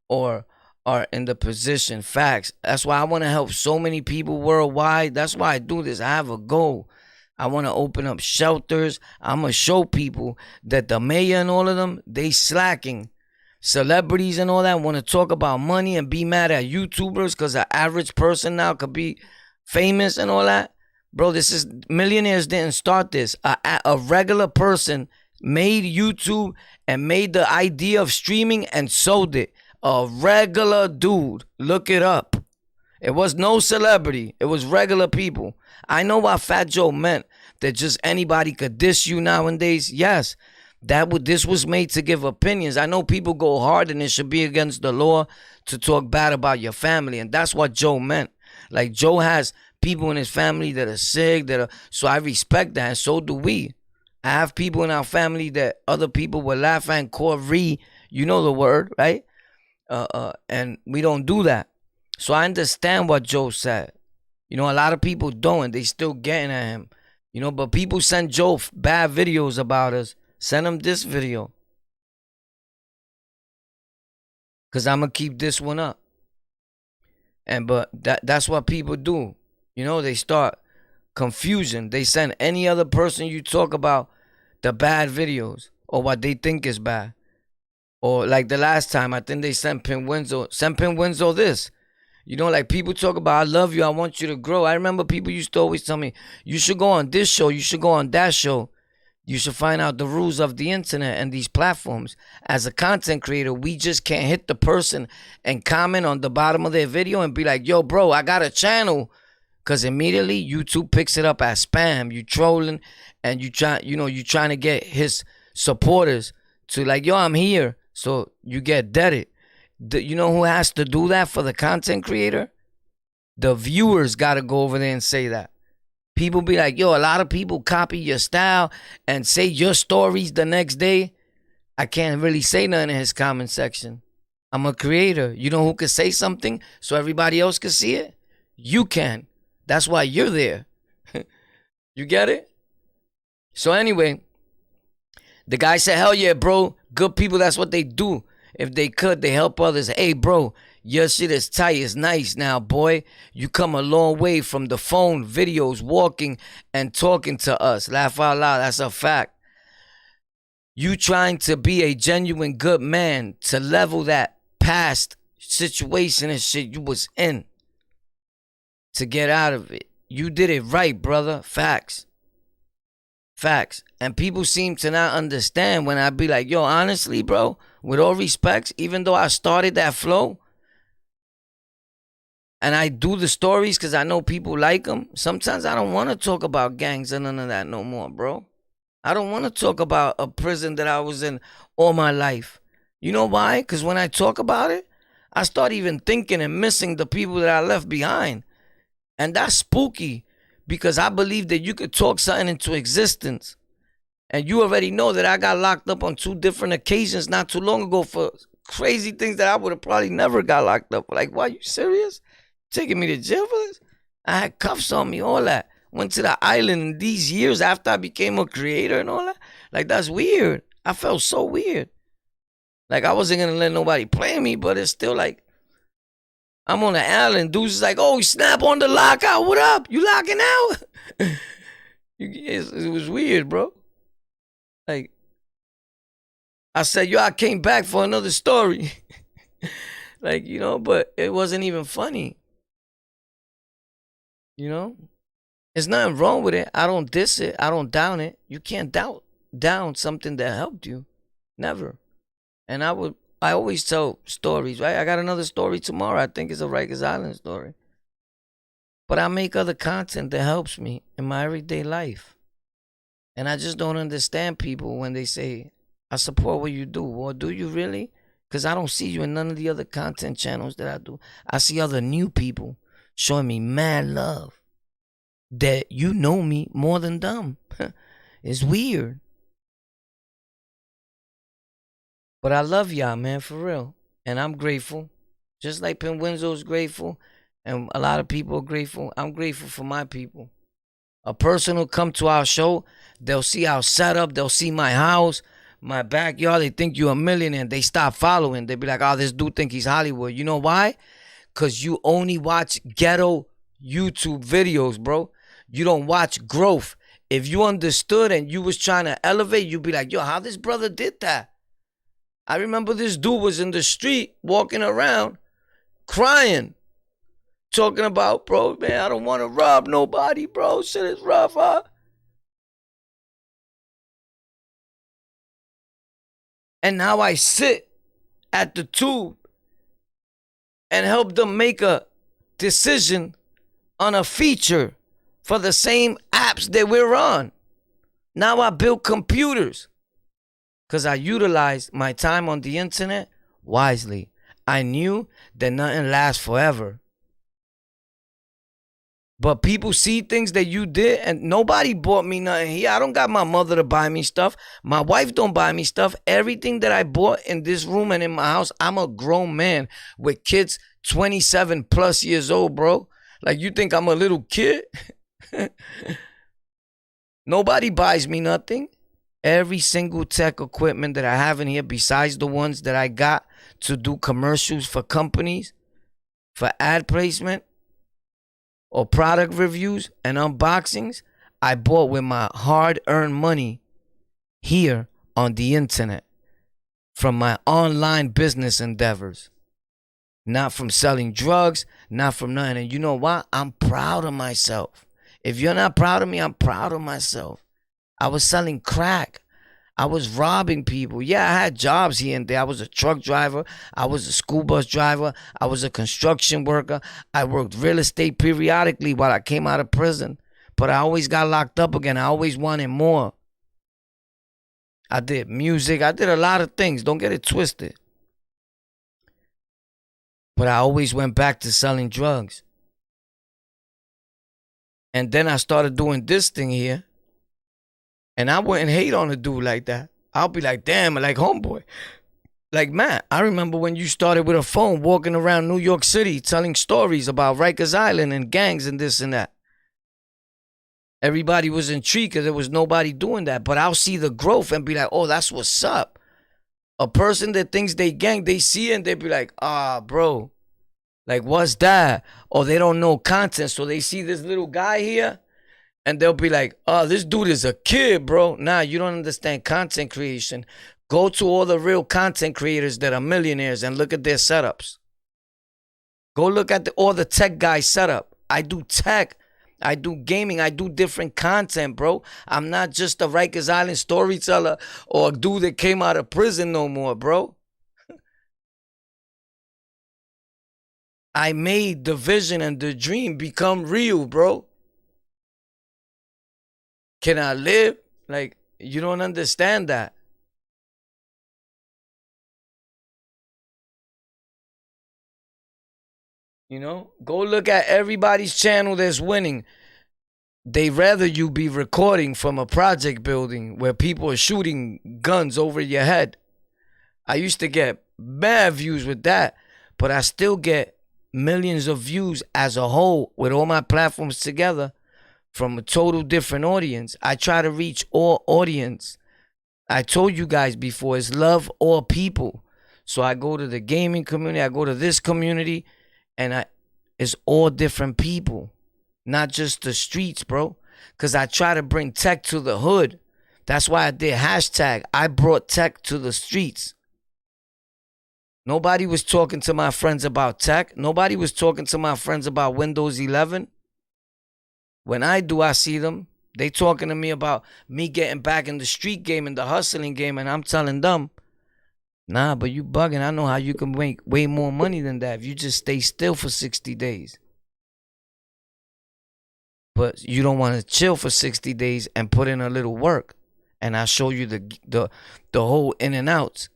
or are in the position." Facts. That's why I want to help so many people worldwide. That's why I do this. I have a goal. I want to open up shelters. I'm going to show people that the mayor and all of them, they slacking. Celebrities and all that want to talk about money and be mad at YouTubers because an average person now could be famous and all that. Bro, this is, millionaires didn't start this. A regular person made YouTube and made the idea of streaming and sold it. A regular dude. Look it up. It was no celebrity. It was regular people. I know what Fat Joe meant, that just anybody could diss you nowadays. Yes, this was made to give opinions. I know people go hard and it should be against the law to talk bad about your family, and that's what Joe meant. Like, Joe has people in his family that are sick, so I respect that, and so do we. I have people in our family that other people will laugh at, Corey, you know the word, right? And we don't do that. So I understand what Joe said. You know, a lot of people don't, and they still getting at him. You know, but people send Joe bad videos about us. Send him this video, because I'm going to keep this one up. But that's what people do. You know, they start confusion. They send any other person you talk about the bad videos or what they think is bad. Or like the last time, I think they sent Penguinz0. Send Penguinz0 this. You know, like people talk about, I love you, I want you to grow. I remember people used to always tell me, you should go on this show, you should go on that show. You should find out the rules of the internet and these platforms. As a content creator, we just can't hit the person and comment on the bottom of their video and be like, yo, bro, I got a channel. Because immediately YouTube picks it up as spam. You trolling and you trying to get his supporters to like, yo, I'm here. So you get deaded. You know who has to do that for the content creator? The viewers got to go over there and say that. People be like, yo, a lot of people copy your style and say your stories the next day. I can't really say nothing in his comment section. I'm a creator. You know who could say something so everybody else could see it? You can. That's why you're there. You get it? So anyway, the guy said, hell yeah, bro. Good people, that's what they do. If they could, they help others. Hey, bro, your shit is tight. It's nice now, boy. You come a long way from the phone, videos, walking, and talking to us. Laugh out loud. That's a fact. You trying to be a genuine good man to level that past situation and shit you was in to get out of it. You did it right, brother. Facts. Facts. And people seem to not understand when I be like, yo, honestly, bro, with all respects, even though I started that flow and I do the stories because I know people like them, sometimes I don't want to talk about gangs and none of that no more, bro. I don't want to talk about a prison that I was in all my life. You know why? Because when I talk about it, I start even thinking and missing the people that I left behind. And that's spooky because I believe that you could talk something into existence. And you already know that I got locked up on 2 different occasions not too long ago for crazy things that I would have probably never got locked up. Like, why, you serious? Taking me to jail for this? I had cuffs on me, all that. Went to the island in these years after I became a creator and all that. Like, that's weird. I felt so weird. Like, I wasn't going to let nobody play me, but it's still like, I'm on the island. Dudes is like, oh, snap on the lockout. What up? You locking out? It was weird, bro. Like, I said, yo, I came back for another story. Like, you know, but it wasn't even funny. You know? There's nothing wrong with it. I don't diss it. I don't down it. You can't down something that helped you. Never. And I always tell stories, right? I got another story tomorrow. I think it's a Rikers Island story. But I make other content that helps me in my everyday life. And I just don't understand people when they say, I support what you do. Well, do you really? Because I don't see you in none of the other content channels that I do. I see other new people showing me mad love. That you know me more than them. It's weird. But I love y'all, man, for real. And I'm grateful. Just like Penguinz0 is grateful. And a lot of people are grateful. I'm grateful for my people. A person will come to our show. They'll see our setup. They'll see my house, my backyard. They think you're a millionaire. They stop following. They be like, oh, this dude think he's Hollywood. You know why? Because you only watch ghetto YouTube videos, bro. You don't watch growth. If you understood and you was trying to elevate, you'd be like, yo, how this brother did that? I remember this dude was in the street walking around crying, talking about, bro, man, I don't want to rob nobody, bro. Shit is rough, huh? And now I sit at the tube and help them make a decision on a feature for the same apps that we're on. Now I build computers because I utilized my time on the internet wisely. I knew that nothing lasts forever. But people see things that you did, and nobody bought me nothing here. I don't got my mother to buy me stuff. My wife don't buy me stuff. Everything that I bought in this room and in my house, I'm a grown man with kids 27 plus years old, bro. Like, you think I'm a little kid? Nobody buys me nothing. Every single tech equipment that I have in here, besides the ones that I got to do commercials for companies, for ad placement, or product reviews and unboxings, I bought with my hard-earned money here on the internet from my online business endeavors. Not from selling drugs, not from nothing. And you know why? I'm proud of myself. If you're not proud of me, I'm proud of myself. I was selling crack. I was robbing people. Yeah, I had jobs here and there. I was a truck driver. I was a school bus driver. I was a construction worker. I worked real estate periodically while I came out of prison. But I always got locked up again. I always wanted more. I did music. I did a lot of things. Don't get it twisted. But I always went back to selling drugs. And then I started doing this thing here. And I wouldn't hate on a dude like that. I'll be like, damn, like homeboy. Like, man, I remember when you started with a phone walking around New York City telling stories about Rikers Island and gangs and this and that. Everybody was intrigued because there was nobody doing that. But I'll see the growth and be like, oh, that's what's up. A person that thinks they gang, they see it and they be like, bro, like, what's that? Or they don't know content, so they see this little guy here and they'll be like, oh, this dude is a kid, bro. Nah, you don't understand content creation. Go to all the real content creators that are millionaires and look at their setups. Go look at all the tech guys setup. I do tech. I do gaming. I do different content, bro. I'm not just a Rikers Island storyteller or a dude that came out of prison no more, bro. I made the vision and the dream become real, bro. Can I live? Like, you don't understand that. You know, go look at everybody's channel that's winning. They rather you be recording from a project building where people are shooting guns over your head. I used to get bad views with that, but I still get millions of views as a whole with all my platforms together from a total different audience. I try to reach all audience. I told you guys before, it's love all people. So I go to the gaming community, I go to this community, and it's all different people, not just the streets, bro. Because I try to bring tech to the hood. That's why I did hashtag. I brought tech to the streets. Nobody was talking to my friends about tech. Nobody was talking to my friends about Windows 11. When I do, I see them. They talking to me about me getting back in the street game and the hustling game, and I'm telling them, nah, but you bugging. I know how you can make way more money than that if you just stay still for 60 days. But you don't want to chill for 60 days and put in a little work. And I'll show you the whole in and outs.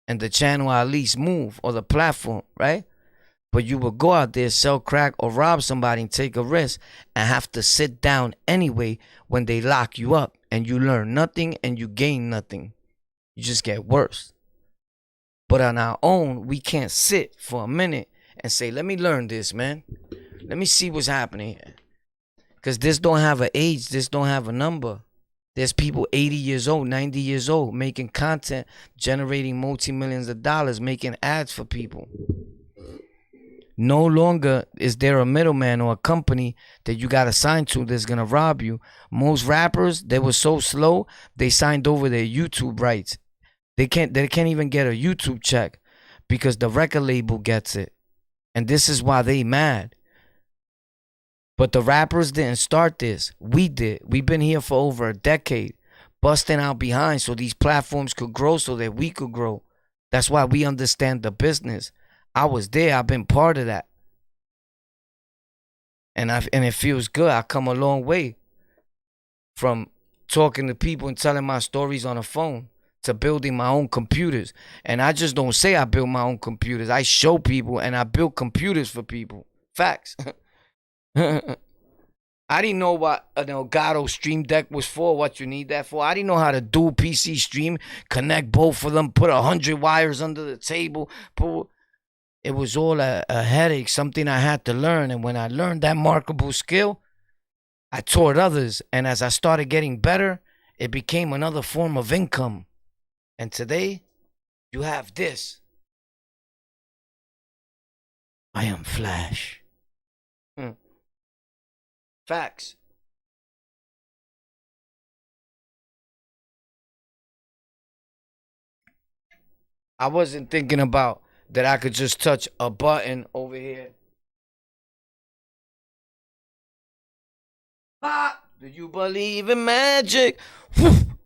And the channel at least move, or the platform, right? But you will go out there, sell crack, or rob somebody and take a risk and have to sit down anyway when they lock you up and you learn nothing and you gain nothing. You just get worse. But on our own, we can't sit for a minute and say, let me learn this, man. Let me see what's happening here. Because this don't have an age. This don't have a number. There's people 80 years old, 90 years old, making content, generating multi-millions of dollars, making ads for people. No longer is there a middleman or a company that you got to sign to that's going to rob you. Most rappers, they were so slow, they signed over their YouTube rights. They can't even get a YouTube check because the record label gets it. And this is why they mad. But the rappers didn't start this. We did. We've been here for over a decade, busting out behind so these platforms could grow so that we could grow. That's why we understand the business. I was there. I've been part of that. And it feels good. I come a long way from talking to people and telling my stories on the phone to building my own computers. And I just don't say I build my own computers. I show people and I build computers for people. Facts. I didn't know what an Elgato Stream Deck was for, what you need that for. I didn't know how to do PC stream, connect both of them, put 100 wires under the table. It was all a headache, something I had to learn. And when I learned that marketable skill, I taught others. And as I started getting better, it became another form of income. And today, you have this. I am Flash. Facts. I wasn't thinking about that I could just touch a button over here. Ah, do you believe in magic?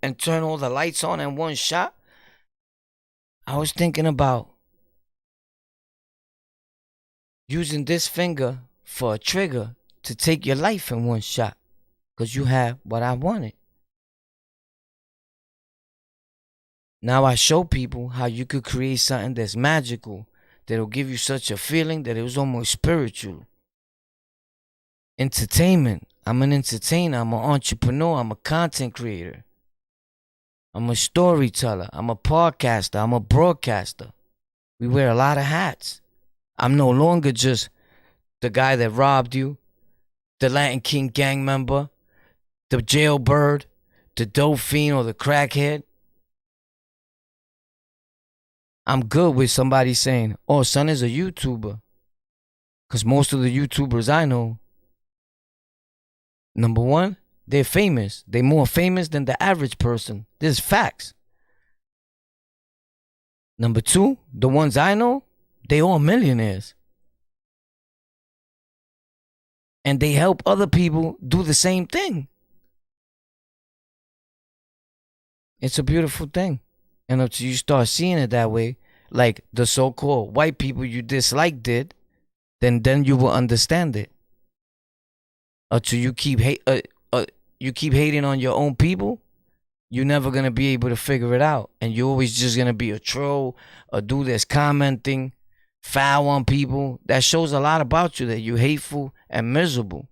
And turn all the lights on in one shot. I was thinking about using this finger for a trigger to take your life in one shot. Because you have what I wanted. Now I show people how you could create something that's magical, that'll give you such a feeling that it was almost spiritual. Entertainment. I'm an entertainer. I'm an entrepreneur. I'm a content creator. I'm a storyteller. I'm a podcaster. I'm a broadcaster. We wear a lot of hats. I'm no longer just the guy that robbed you, the Latin King gang member, the jailbird, the dope fiend, or the crackhead. I'm good with somebody saying, oh, son is a YouTuber. Because most of the YouTubers I know, number one, they're famous. They're more famous than the average person. This is facts. Number two, the ones I know, they all millionaires. And they help other people do the same thing. It's a beautiful thing. And until you start seeing it that way, like the so-called white people you dislike did, then you will understand it. Until you keep hating on your own people, you're never gonna be able to figure it out, and you're always just gonna be a troll, a dude that's commenting foul on people. That shows a lot about you, that you're hateful and miserable,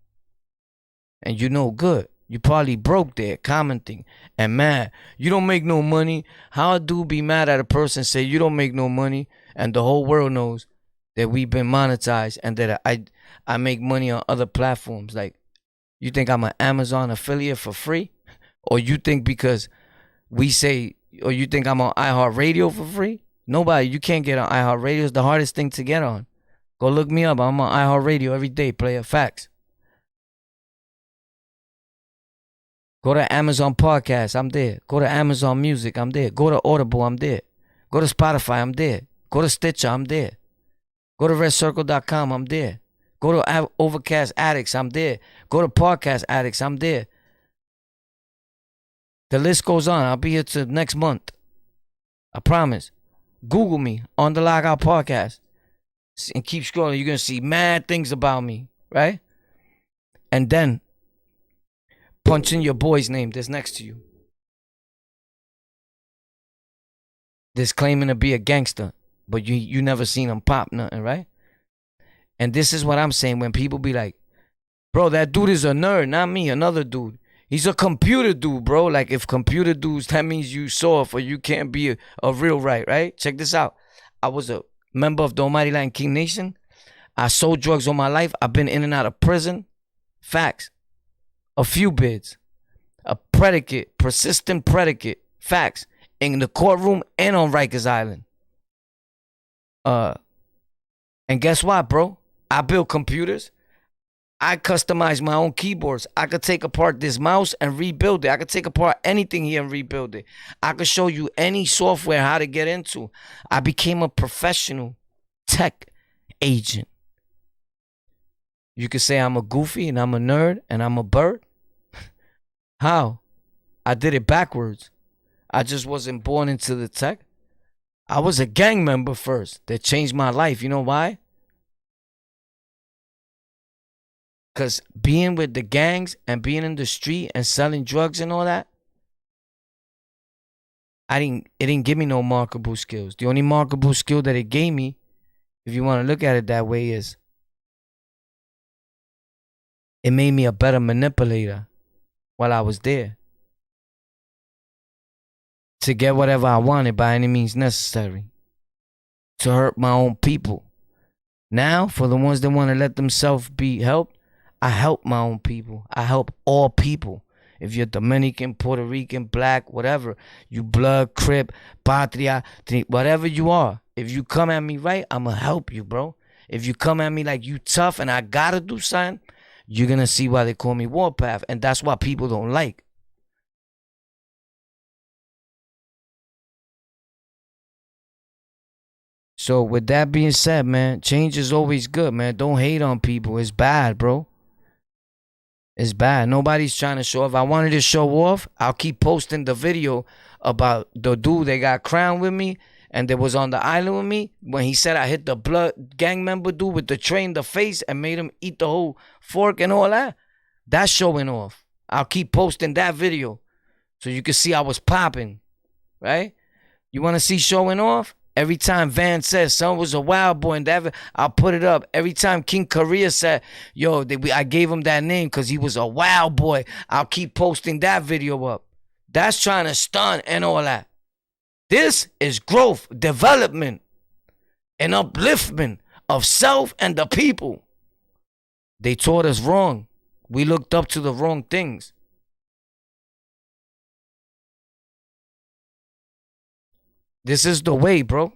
and you know good. You probably broke there commenting and mad. You don't make no money. How a dude be mad at a person say you don't make no money, and the whole world knows that we've been monetized and that I make money on other platforms? Like, you think I'm an Amazon affiliate for free? Or you think because we say, or you think I'm on iHeartRadio for free? Nobody. You can't get on iHeartRadio. It's the hardest thing to get on. Go look me up. I'm on iHeartRadio every day. Player facts. Go to Amazon Podcast. I'm there. Go to Amazon Music. I'm there. Go to Audible. I'm there. Go to Spotify. I'm there. Go to Stitcher. I'm there. Go to redcircle.com. I'm there. Go to Overcast Addicts. I'm there. Go to Podcast Addicts. I'm there. The list goes on. I'll be here till next month. I promise. Google me on the Lockout Podcast and keep scrolling. You're going to see mad things about me, right? And then punch in your boy's name that's next to you. That's claiming to be a gangster, but you never seen him pop nothing, right? And this is what I'm saying when people be like, bro, that dude is a nerd, not me, another dude. He's a computer dude, bro. Like if computer dudes, that means you soft or you can't be a real right? Check this out. I was a member of the Almighty Latin King Nation. I sold drugs all my life. I've been in and out of prison. Facts. A few bids. A predicate, persistent predicate. Facts. In the courtroom and on Rikers Island. And guess what, bro? I build computers. I customize my own keyboards. I could take apart this mouse and rebuild it. I could take apart anything here and rebuild it. I could show you any software how to get into. I became a professional tech agent. You could say I'm a goofy and I'm a nerd and I'm a bird. How? I did it backwards. I just wasn't born into the tech. I was a gang member first that changed my life. You know why? Because being with the gangs and being in the street and selling drugs and all that, it didn't give me no marketable skills. The only marketable skill that it gave me, if you want to look at it that way, is it made me a better manipulator while I was there. To get whatever I wanted by any means necessary. To hurt my own people. Now, for the ones that want to let themselves be helped, I help my own people. I help all people. If you're Dominican, Puerto Rican, black, whatever, you blood, crip, patria, whatever you are. If you come at me right, I'ma help you, bro. If you come at me like you tough and I gotta do something, you're gonna see why they call me Warpath. And that's why people don't like. So with that being said, man, change is always good, man. Don't hate on people. It's bad, bro. It's bad. Nobody's trying to show off. If I wanted to show off, I'll keep posting the video about the dude that got crowned with me and that was on the island with me when he said I hit the blood gang member dude with the tray in the face and made him eat the whole fork and all that. That's showing off. I'll keep posting that video so you can see I was popping, right? You want to see showing off? Every time Van says son was a wild boy and that, I'll put it up. Every time King Korea said, yo, I gave him that name because he was a wild boy, I'll keep posting that video up. That's trying to stun and all that. This is growth, development, and upliftment of self and the people. They taught us wrong. We looked up to the wrong things. This is the way, bro.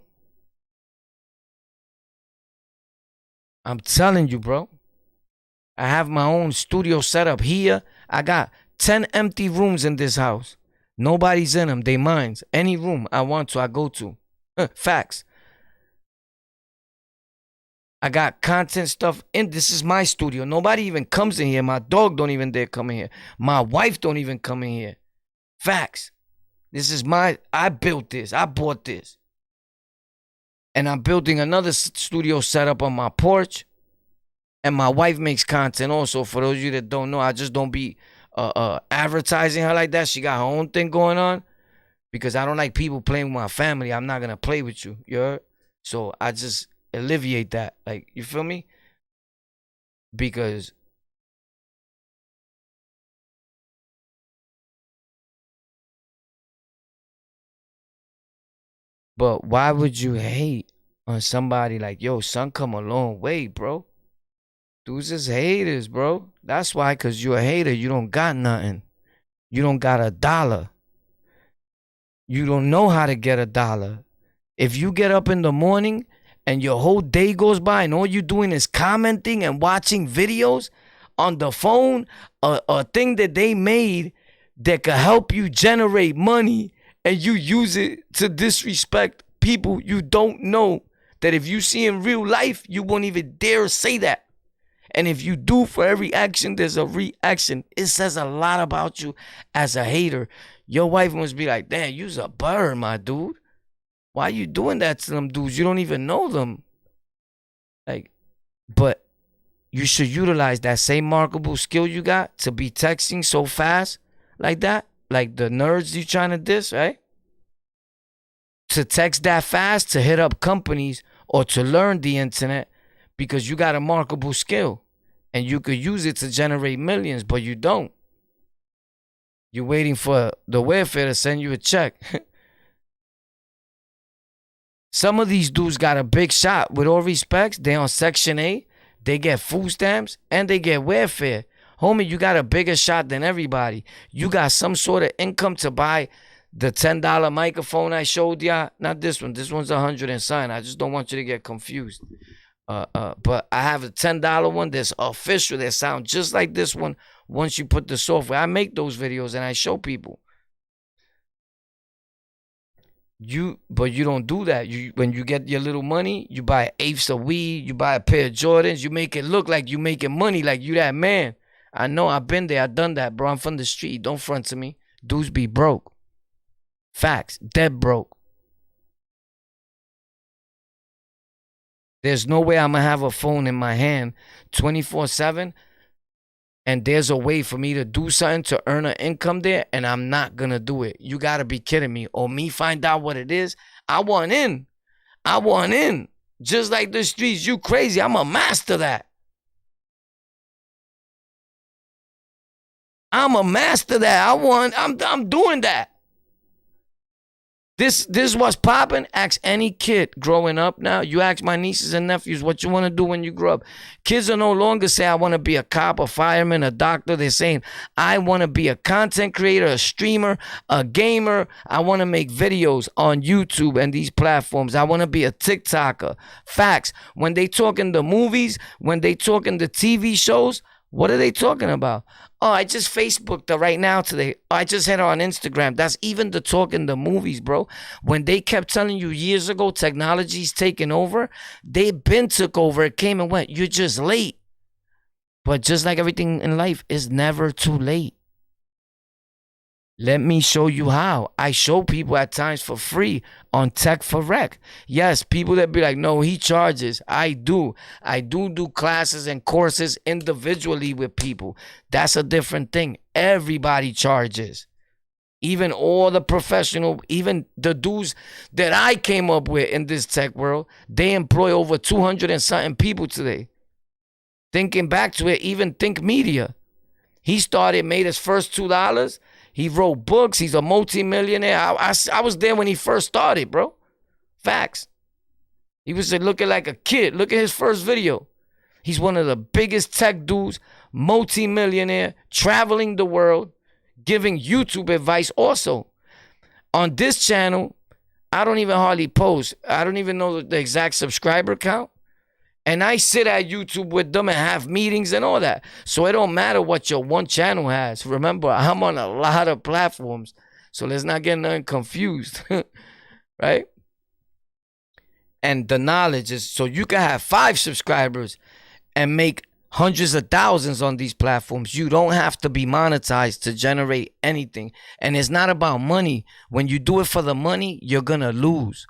I'm telling you, bro. I have my own studio set up here. I got 10 empty rooms in this house. Nobody's in them. They mines. Any room I want to, I go to. Facts. I got content stuff in. This is my studio. Nobody even comes in here. My dog don't even dare come in here. My wife don't even come in here. Facts. This is I built this. I bought this. And I'm building another studio setup on my porch. And my wife makes content also. For those of you that don't know, I just don't be advertising her like that. She got her own thing going on. Because I don't like people playing with my family. I'm not going to play with you. You heard? So I just alleviate that. Like, you feel me? Because but why would you hate on somebody like, yo, son come a long way, bro? Dudes is haters, bro. That's why, because you're a hater. You don't got nothing. You don't got a dollar. You don't know how to get a dollar. If you get up in the morning and your whole day goes by and all you're doing is commenting and watching videos on the phone, a thing that they made that could help you generate money, and you use it to disrespect people you don't know, that if you see in real life, you won't even dare say that. And if you do, for every action, there's a reaction. It says a lot about you as a hater. Your wife must be like, damn, you's a bird, my dude. Why you doing that to them dudes? You don't even know them. Like, but you should utilize that same marketable skill you got to be texting so fast like that. Like the nerds you trying to diss, right? To text that fast, to hit up companies, or to learn the internet, because you got a marketable skill and you could use it to generate millions, but you don't. You're waiting for the welfare to send you a check. Some of these dudes got a big shot. With all respects, they on Section 8. They get food stamps and they get welfare. Homie, you got a bigger shot than everybody. You got some sort of income to buy the $10 microphone I showed y'all. Not this one. This one's 100 and something. I just don't want you to get confused. But I have a $10 one that's official that sound just like this one once you put the software. I make those videos and I show people. But you don't do that. When you get your little money, you buy eighths of weed, you buy a pair of Jordans, you make it look like you making money, like you that man. I know, I've been there, I've done that, bro. I'm from the street. Don't front to me. Dudes be broke. Facts. Dead broke. There's no way I'm going to have a phone in my hand 24/7 and there's a way for me to do something to earn an income there and I'm not going to do it. You got to be kidding me. Or me find out what it is. I want in. I want in. Just like the streets. You crazy. I'm a master that. I'm a master that. I'm doing that. This was popping. Ask any kid growing up now. You ask my nieces and nephews what you want to do when you grow up. Kids are no longer say, I want to be a cop, a fireman, a doctor. They're saying, I want to be a content creator, a streamer, a gamer. I want to make videos on YouTube and these platforms. I want to be a TikToker. Facts. When they talking the movies, when they talking the TV shows, what are they talking about? Oh, I just Facebooked her right now today. Oh, I just had her on Instagram. That's even the talk in the movies, bro. When they kept telling you years ago technology's taking over, they been took over. It came and went. You're just late. But just like everything in life, it's never too late. Let me show you how. I show people at times for free on Tech for Rec. Yes, people that be like, no, he charges. I do. I do classes and courses individually with people. That's a different thing. Everybody charges. Even all the professional, even the dudes that I came up with in this tech world, they employ over 200 and something people today. Thinking back to it, even Think Media. He made his first $2. He wrote books. He's a multi-millionaire. I was there when he first started, bro. Facts. He was looking like a kid. Look at his first video. He's one of the biggest tech dudes, multi-millionaire, traveling the world, giving YouTube advice also. On this channel, I don't even hardly post. I don't even know the exact subscriber count. And I sit at YouTube with them and have meetings and all that. So it don't matter what your one channel has. Remember, I'm on a lot of platforms. So let's not get nothing confused. Right? And the knowledge is, so you can have 5 subscribers and make hundreds of thousands on these platforms. You don't have to be monetized to generate anything. And it's not about money. When you do it for the money, you're going to lose.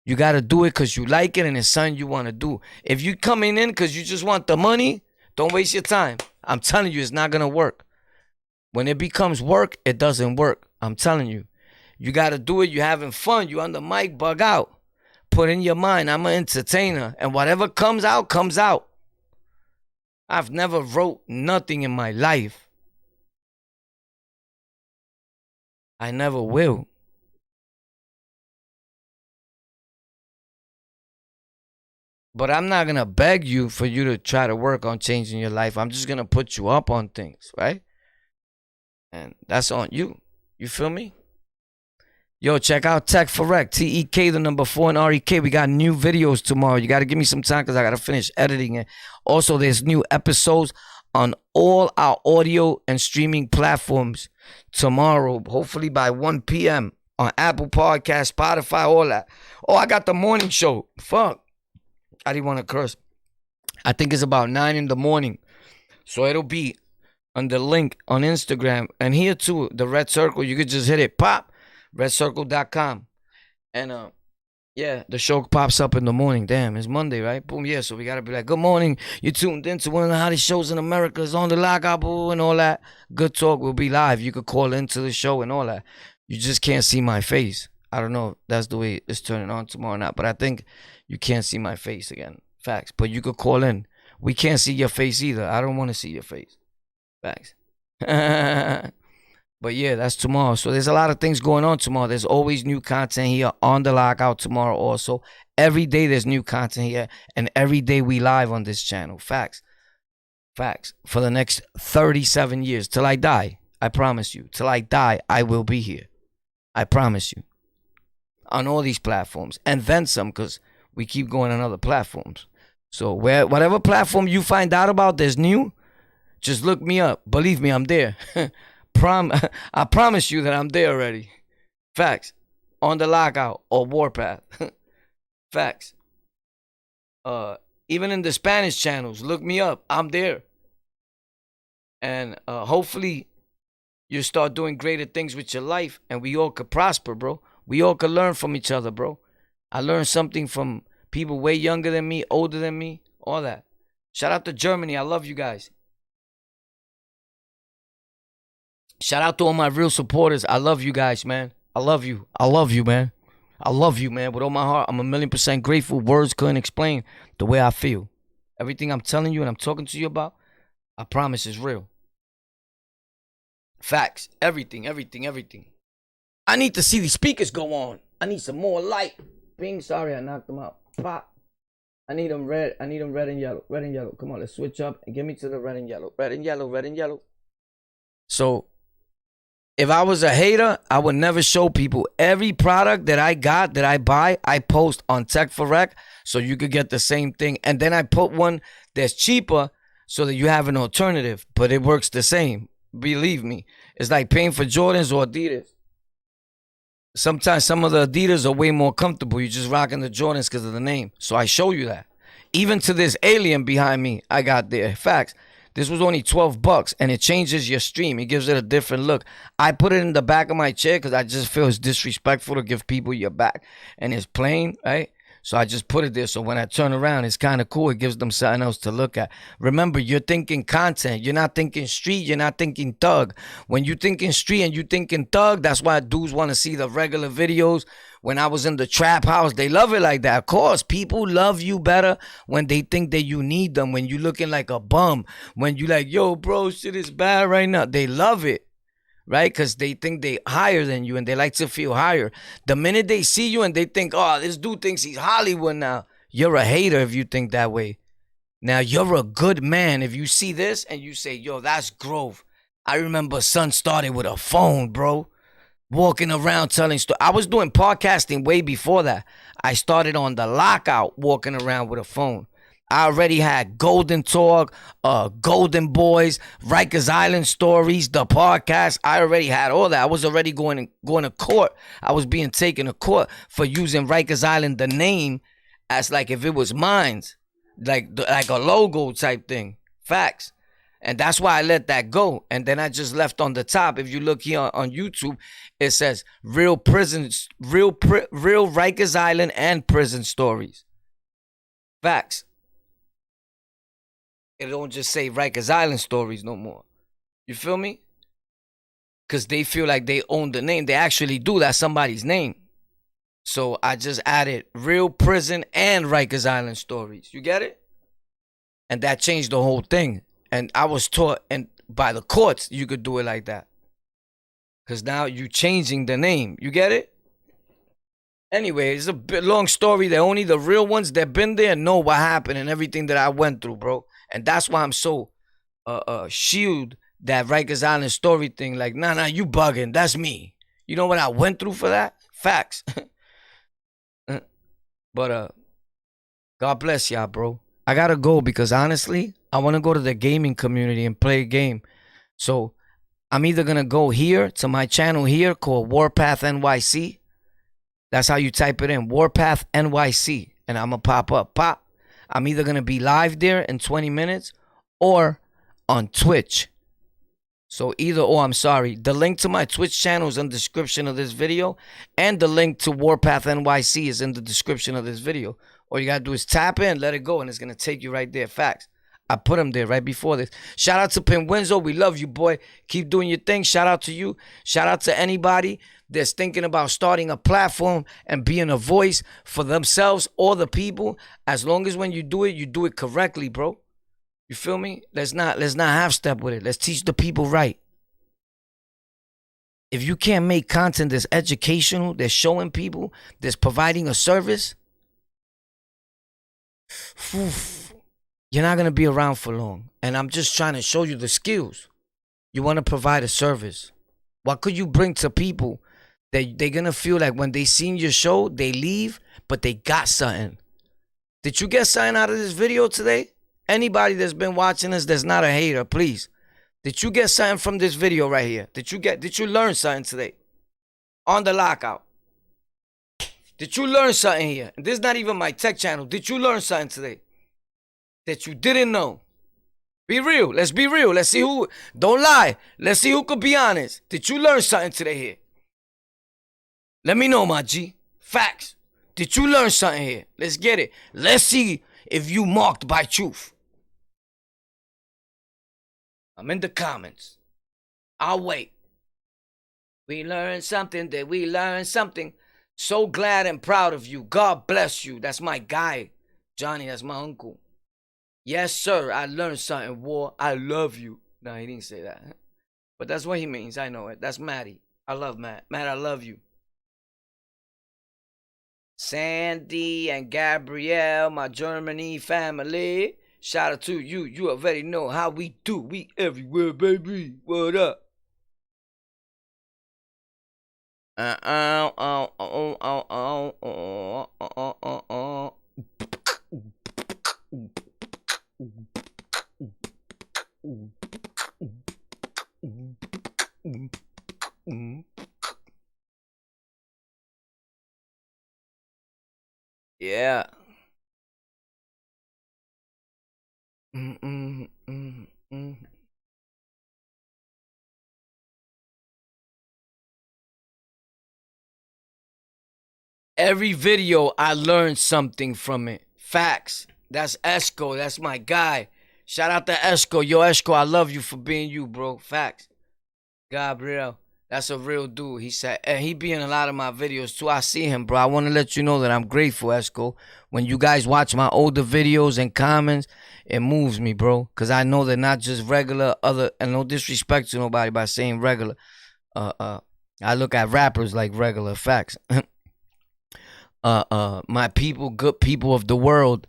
You got to do it because you like it and it's something you want to do. If you coming in because you just want the money, don't waste your time. I'm telling you, it's not going to work. When it becomes work, it doesn't work. I'm telling you. You got to do it. You're having fun. You on the mic, bug out. Put in your mind, I'm an entertainer. And whatever comes out, comes out. I've never wrote nothing in my life. I never will. But I'm not going to beg you for you to try to work on changing your life. I'm just going to put you up on things, right? And that's on you. You feel me? Yo, check out Tech for Rec. T-E-K, the number 4 and R-E-K. We got new videos tomorrow. You got to give me some time because I got to finish editing it. Also, there's new episodes on all our audio and streaming platforms tomorrow, hopefully by 1 p.m. on Apple Podcasts, Spotify, all that. Oh, I got the morning show. Fuck. I didn't want to curse. I think it's about 9 in the morning. So it'll be on the link on Instagram. And here too, the red circle. You could just hit it. Pop. Redcircle.com. And yeah, the show pops up in the morning. Damn, it's Monday, right? Boom, yeah. So we got to be like, good morning. You tuned in to one of the hottest shows in America. It's on the lockout, boo, and all that. Good talk will be live. You could call into the show and all that. You just can't see my face. I don't know if that's the way it's turning on tomorrow or not. But I think you can't see my face again. Facts. But you could call in. We can't see your face either. I don't want to see your face. Facts. But yeah, that's tomorrow. So there's a lot of things going on tomorrow. There's always new content here on the Lockout tomorrow also. Every day there's new content here. And every day we live on this channel. Facts. Facts. For the next 37 years. Till I die. I promise you. Till I die, I will be here. I promise you. On all these platforms. And then some, because we keep going on other platforms. So whatever platform you find out about that's new, just look me up. Believe me, I'm there. I promise you that I'm there already. Facts. On the Lockout or Warpath. Facts. Even in the Spanish channels, look me up. I'm there. And hopefully you start doing greater things with your life and we all could prosper, bro. We all could learn from each other, bro. I learned something from people way younger than me, older than me, all that. Shout out to Germany. I love you guys. Shout out to all my real supporters. I love you guys, man. I love you. I love you, man. I love you, man. With all my heart, I'm 1,000,000% grateful. Words couldn't explain the way I feel. Everything I'm telling you and I'm talking to you about, I promise is real. Facts. Everything, everything, everything. I need to see these speakers go on. I need some more light. Bing, sorry, I knocked them out. Pop. I need them red. I need them red and yellow. Red and yellow. Come on, let's switch up and get me to the red and yellow. Red and yellow, red and yellow. So, if I was a hater, I would never show people. Every product that I got, that I buy, I post on Tech for Rec so you could get the same thing. And then I put one that's cheaper so that you have an alternative. But it works the same. Believe me. It's like paying for Jordans or Adidas. Sometimes some of the Adidas are way more comfortable. You're just rocking the Jordans because of the name. So I show you that. Even to this alien behind me, I got there. Facts. This was only $12 and it changes your stream. It gives it a different look. I put it in the back of my chair because I just feel it's disrespectful to give people your back. And it's plain, right? So I just put it there. So when I turn around, it's kind of cool. It gives them something else to look at. Remember, you're thinking content. You're not thinking street. You're not thinking thug. When you're thinking street and you're thinking thug, that's why dudes want to see the regular videos. When I was in the trap house, they love it like that. Of course, people love you better when they think that you need them. When you looking like a bum. When you like, yo, bro, shit is bad right now. They love it. Right? Because they think they higher than you and they like to feel higher. The minute they see you and they think, oh, this dude thinks he's Hollywood now. You're a hater if you think that way. Now, you're a good man if you see this and you say, yo, that's growth. I remember son started with a phone, bro. Walking around telling stories. I was doing podcasting way before that. I started on the Lockout walking around with a phone. I already had Golden Talk, Golden Boys, Rikers Island Stories, the podcast. I already had all that. I was already going to court. I was being taken to court for using Rikers Island, the name, as like if it was mine, like a logo type thing. Facts. And that's why I let that go. And then I just left on the top. If you look here on YouTube, it says real Rikers Island and prison stories. Facts. It don't just say Rikers Island Stories no more. You feel me? Because they feel like they own the name. They actually do. That's somebody's name. So I just added Real Prison and Rikers Island Stories. You get it? And that changed the whole thing. And I was taught and by the courts you could do it like that. Because now you're changing the name. You get it? Anyway, it's a bit long story that only the real ones that been there know what happened and everything that I went through, bro. And that's why I'm so shield that Rikers Island story thing. Like, nah, you bugging. That's me. You know what I went through for that? Facts. But God bless y'all, bro. I gotta go because honestly, I want to go to the gaming community and play a game. So I'm either gonna go here to my channel here called Warpath NYC. That's how you type it in, Warpath NYC, and I'm gonna pop up. Pop. I'm either going to be live there in 20 minutes or on Twitch. So either or, I'm sorry. The link to my Twitch channel is in the description of this video. And the link to Warpath NYC is in the description of this video. All you got to do is tap in, let it go, and it's going to take you right there. Facts. I put them there right before this. Shout out to Penguinz0. We love you, boy. Keep doing your thing. Shout out to you. Shout out to anybody that's thinking about starting a platform and being a voice for themselves or the people. As long as when you do it correctly, bro. You feel me? Let's not half step with it. Let's teach the people right. if you can't make content that's educational, that's showing people, that's providing a service, you're not going to be around for long. And I'm just trying to show you the skills. You want to provide a service. What could you bring to people that they're going to feel like when they seen your show, they leave, but they got something? Did you get something out of this video today? Anybody that's been watching us that's not a hater, please. Did you get something from this video right here? Did you learn something today? On the lockout. Did you learn something here? This is not even my tech channel. Did you learn something today that you didn't know? Be real. Let's be real. Let's see who. Don't lie. Let's see who could be honest. Did you learn something today here? Let me know, my G. Facts. Did you learn something here? Let's get it. Let's see if you marked by truth. I'm in the comments. I'll wait. We learned something. That we learned something. So glad and proud of you. God bless you. That's my guy. Johnny, that's my uncle. Yes, sir. I learned something, War. I love you. No, he didn't say that. But that's what he means. I know it. That's Maddie. I love Matt. Matt, I love you. Sandy and Gabrielle, my Germany family. Shout out to you. You already know how we do. We everywhere, baby. What up? Yeah. Every video, I learned something from it. Facts. That's Esco. That's my guy. Shout out to Esco. Yo, Esco, I love you for being you, bro. Facts. Gabriel. That's a real dude. He said, and he be in a lot of my videos too. I see him, bro. I want to let you know that I'm grateful, Esco. When you guys watch my older videos and comments, it moves me, bro. Because I know they're not just regular other, and no disrespect to nobody by saying regular. I look at rappers like regular. Facts. My people, good people of the world,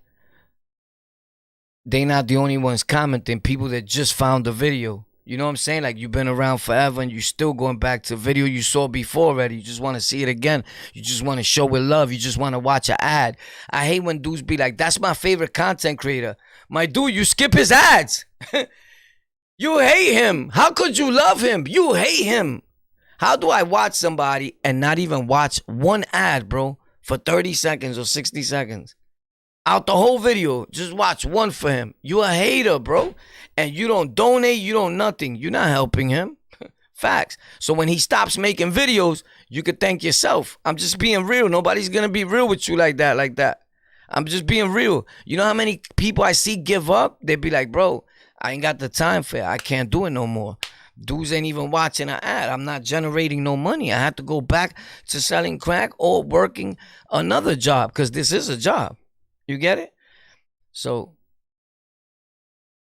they not the only ones commenting. People that just found the video. You know what I'm saying? Like, you've been around forever and you still going back to video you saw before already. You just want to see it again. You just want to show it love. You just want to watch an ad. I hate when dudes be like, that's my favorite content creator. My dude, you skip his ads. You hate him. How could you love him? You hate him. How do I watch somebody and not even watch one ad, bro, for 30 seconds or 60 seconds? Out the whole video, just watch one for him. You a hater, bro. And you don't donate, you don't nothing. You're not helping him. Facts. So when he stops making videos, you could thank yourself. I'm just being real. Nobody's going to be real with you like that. I'm just being real. You know how many people I see give up? They be like, bro, I ain't got the time for it. I can't do it no more. Dudes ain't even watching an ad. I'm not generating no money. I have to go back to selling crack or working another job because this is a job. You get it? So,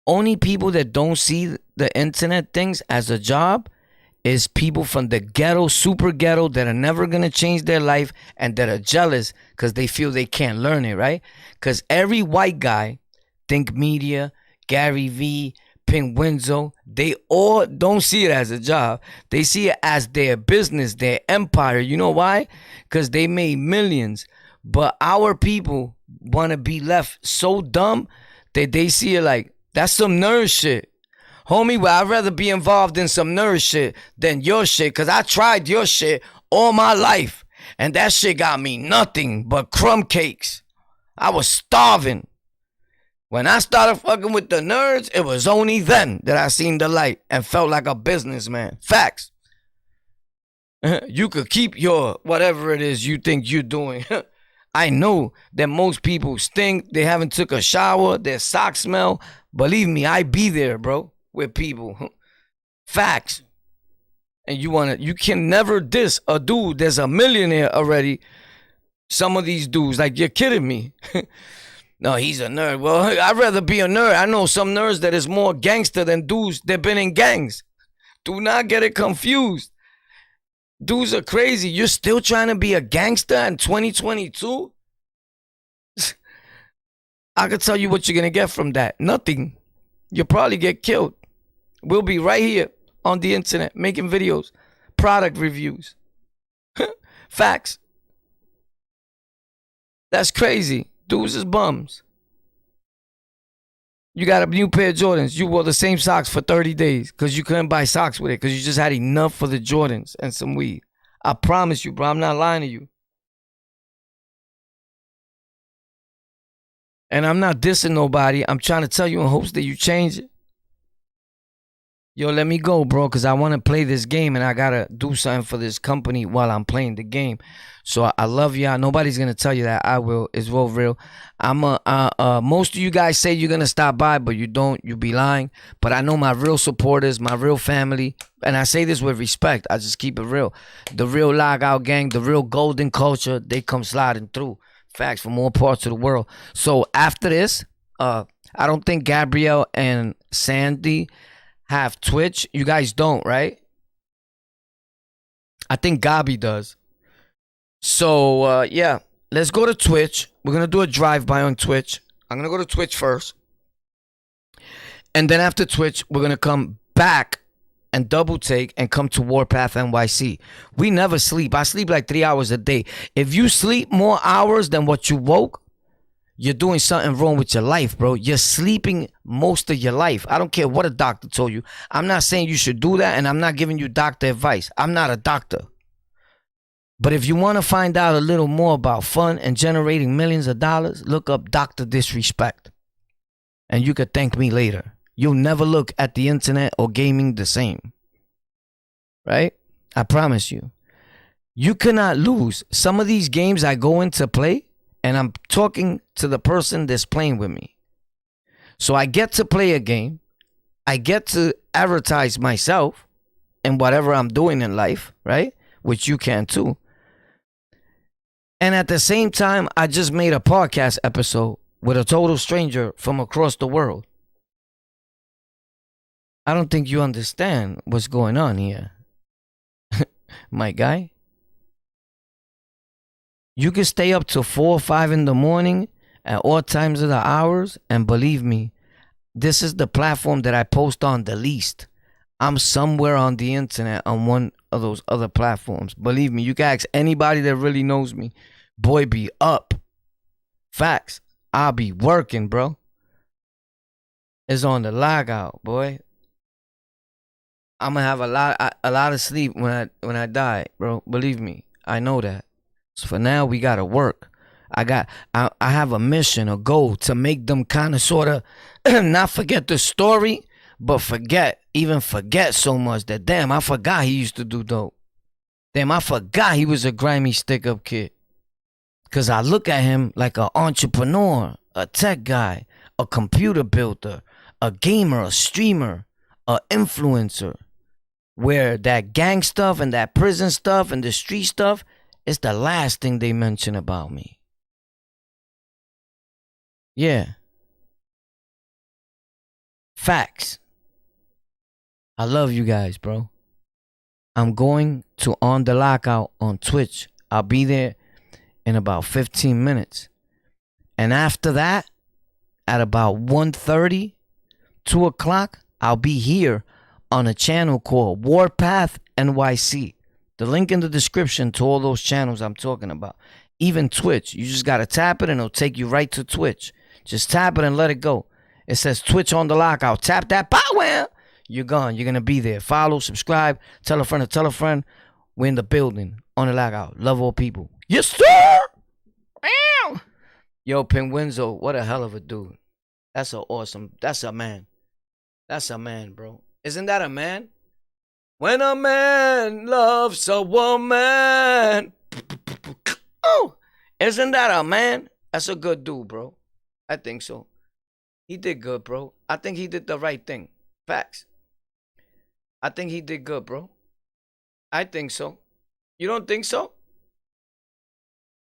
only people that don't see the internet things as a job is people from the ghetto, super ghetto, that are never going to change their life and that are jealous because they feel they can't learn it, right? Because every white guy, Think Media, Gary V, Penguinz0, they all don't see it as a job. They see it as their business, their empire. You know why? Because they made millions. But our people want to be left so dumb that they see it like, that's some nerd shit. Homie, well, I'd rather be involved in some nerd shit than your shit, because I tried your shit all my life, and that shit got me nothing but crumb cakes. I was starving. When I started fucking with the nerds, it was only then that I seen the light and felt like a businessman. Facts. You could keep your whatever it is you think you're doing. I know that most people stink. They haven't took a shower. Their socks smell. Believe me, I be there, bro, with people. Facts. And you can never diss a dude that's a millionaire already. Some of these dudes, like, you're kidding me. No, he's a nerd. Well, I'd rather be a nerd. I know some nerds that is more gangster than dudes that been in gangs. Do not get it confused. Dudes are crazy. You're still trying to be a gangster in 2022? I can tell you what you're gonna get from that. Nothing. You'll probably get killed. We'll be right here on the internet making videos, product reviews. Facts. That's crazy. Dudes is bums. You got a new pair of Jordans. You wore the same socks for 30 days because you couldn't buy socks with it because you just had enough for the Jordans and some weed. I promise you, bro. I'm not lying to you. And I'm not dissing nobody. I'm trying to tell you in hopes that you change it. Yo, let me go, bro, because I want to play this game and I got to do something for this company while I'm playing the game. So I love y'all. Nobody's going to tell you that. I will. It's real. Most of you guys say you're going to stop by, but you don't. You be lying. But I know my real supporters, my real family, and I say this with respect. I just keep it real. The real Logout Gang, the real golden culture, they come sliding through. Facts, from all parts of the world. So after this, I don't think Gabrielle and Sandy have Twitch. You guys don't, right? I think Gabi does. So yeah, let's go to Twitch. We're gonna do a drive-by on Twitch. I'm gonna go to Twitch first, and then after Twitch, we're gonna come back and double take and come to Warpath NYC. We never sleep. I sleep like 3 hours a day. If you sleep more hours than what you woke, you're doing something wrong with your life, bro. You're sleeping most of your life. I don't care what a doctor told you. I'm not saying you should do that, and I'm not giving you doctor advice. I'm not a doctor. But if you want to find out a little more about fun and generating millions of dollars, look up Dr. Disrespect. And you could thank me later. You'll never look at the internet or gaming the same. Right? I promise you. You cannot lose. Some of these games I go in to play, and I'm talking to the person that's playing with me. So I get to play a game. I get to advertise myself and whatever I'm doing in life, right? Which you can too. And at the same time, I just made a podcast episode with a total stranger from across the world. I don't think you understand what's going on here. My guy. You can stay up till 4 or 5 in the morning at all times of the hours. And believe me, this is the platform that I post on the least. I'm somewhere on the internet on one of those other platforms. Believe me, you can ask anybody that really knows me. Boy, be up. Facts. I'll be working, bro. It's on the logout, boy. I'm gonna have a lot of sleep when I die, bro. Believe me, I know that. So for now, we gotta work. I have a mission, a goal to make them kind of sort of not forget the story, but forget so much that damn, I forgot he used to do dope. Damn, I forgot he was a grimy stick-up kid. Cause I look at him like an entrepreneur, a tech guy, a computer builder, a gamer, a streamer, a influencer. Where that gang stuff and that prison stuff and the street stuff is the last thing they mention about me. Yeah. Facts. I love you guys, bro. I'm going to On The Lockout on Twitch. I'll be there in about 15 minutes. And after that, at about 1:30, 2 o'clock, I'll be here on a channel called Warpath NYC. The link in the description to all those channels I'm talking about. Even Twitch. You just got to tap it and it'll take you right to Twitch. Just tap it and let it go. It says Twitch On The Lockout. Tap that power. You're gone. You're going to be there. Follow, subscribe, tell a friend to tell a friend. We're in the building. On The Lockout. Love all people. Yes, sir. Yo, Penguinz0, what a hell of a dude. That's a man. That's a man, bro. Isn't that a man? When a man loves a woman. Oh, isn't that a man? That's a good dude, bro. I think so. He did good, bro. I think he did the right thing. Facts. I think he did good, bro. I think so. You don't think so?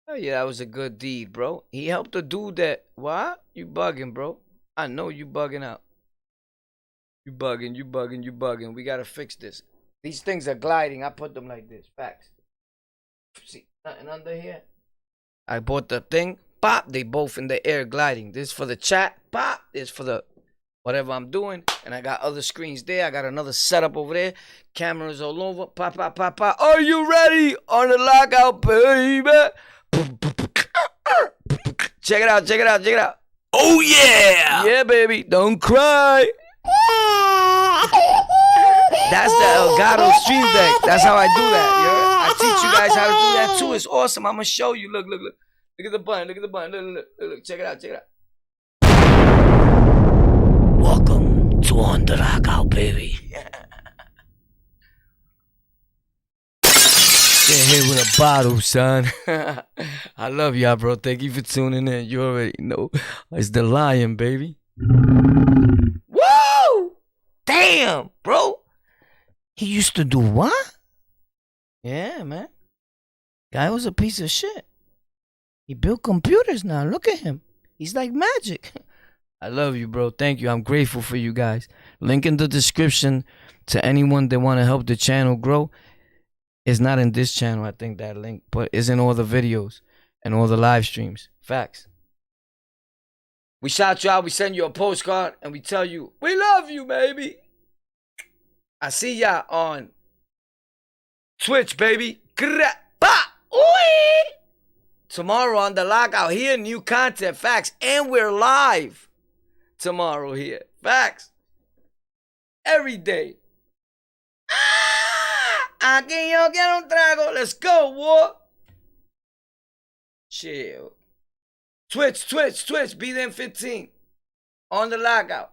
Oh, yeah, that was a good deed, bro. He helped a dude that... What? You bugging, bro. I know you bugging out. You bugging. We gotta fix this. These things are gliding. I put them like this. Facts. See, nothing under here. I bought the thing. Pop. They both in the air gliding. This is for the chat. Pop. This is for the whatever I'm doing. And I got other screens there. I got another setup over there. Cameras all over. Pop, pop, pop, pop. Are you ready? On the lockout, baby. Check it out. Check it out. Check it out. Oh, yeah. Yeah, baby. Don't cry. That's the Elgato Stream Deck. That's how I do that. I teach you guys how to do that too. It's awesome. I'm gonna show you. Look, look, look. Look at the button. Look at the button. Look, look, look, look. Check it out. Check it out. Welcome to On the Lockout, baby. Get hit with a bottle, son. I love y'all, bro. Thank you for tuning in. You already know. It's the Lion, baby. Whoa! Damn, bro. He used to do what? Yeah, man. Guy was a piece of shit. He built computers now. Look at him. He's like magic. I love you, bro. Thank you. I'm grateful for you guys. Link in the description to anyone that want to help the channel grow. It's not in this channel, I think, that link, but it's in all the videos and all the live streams. Facts. We shout you out. We send you a postcard and we tell you, we love you, baby. I see y'all on Twitch, baby. Tomorrow on the lockout here, new content, facts. And we're live tomorrow here. Facts. Every day. Aquí yo quiero un trago. Let's go, war. Chill. Twitch. Be there in 15. On the lockout.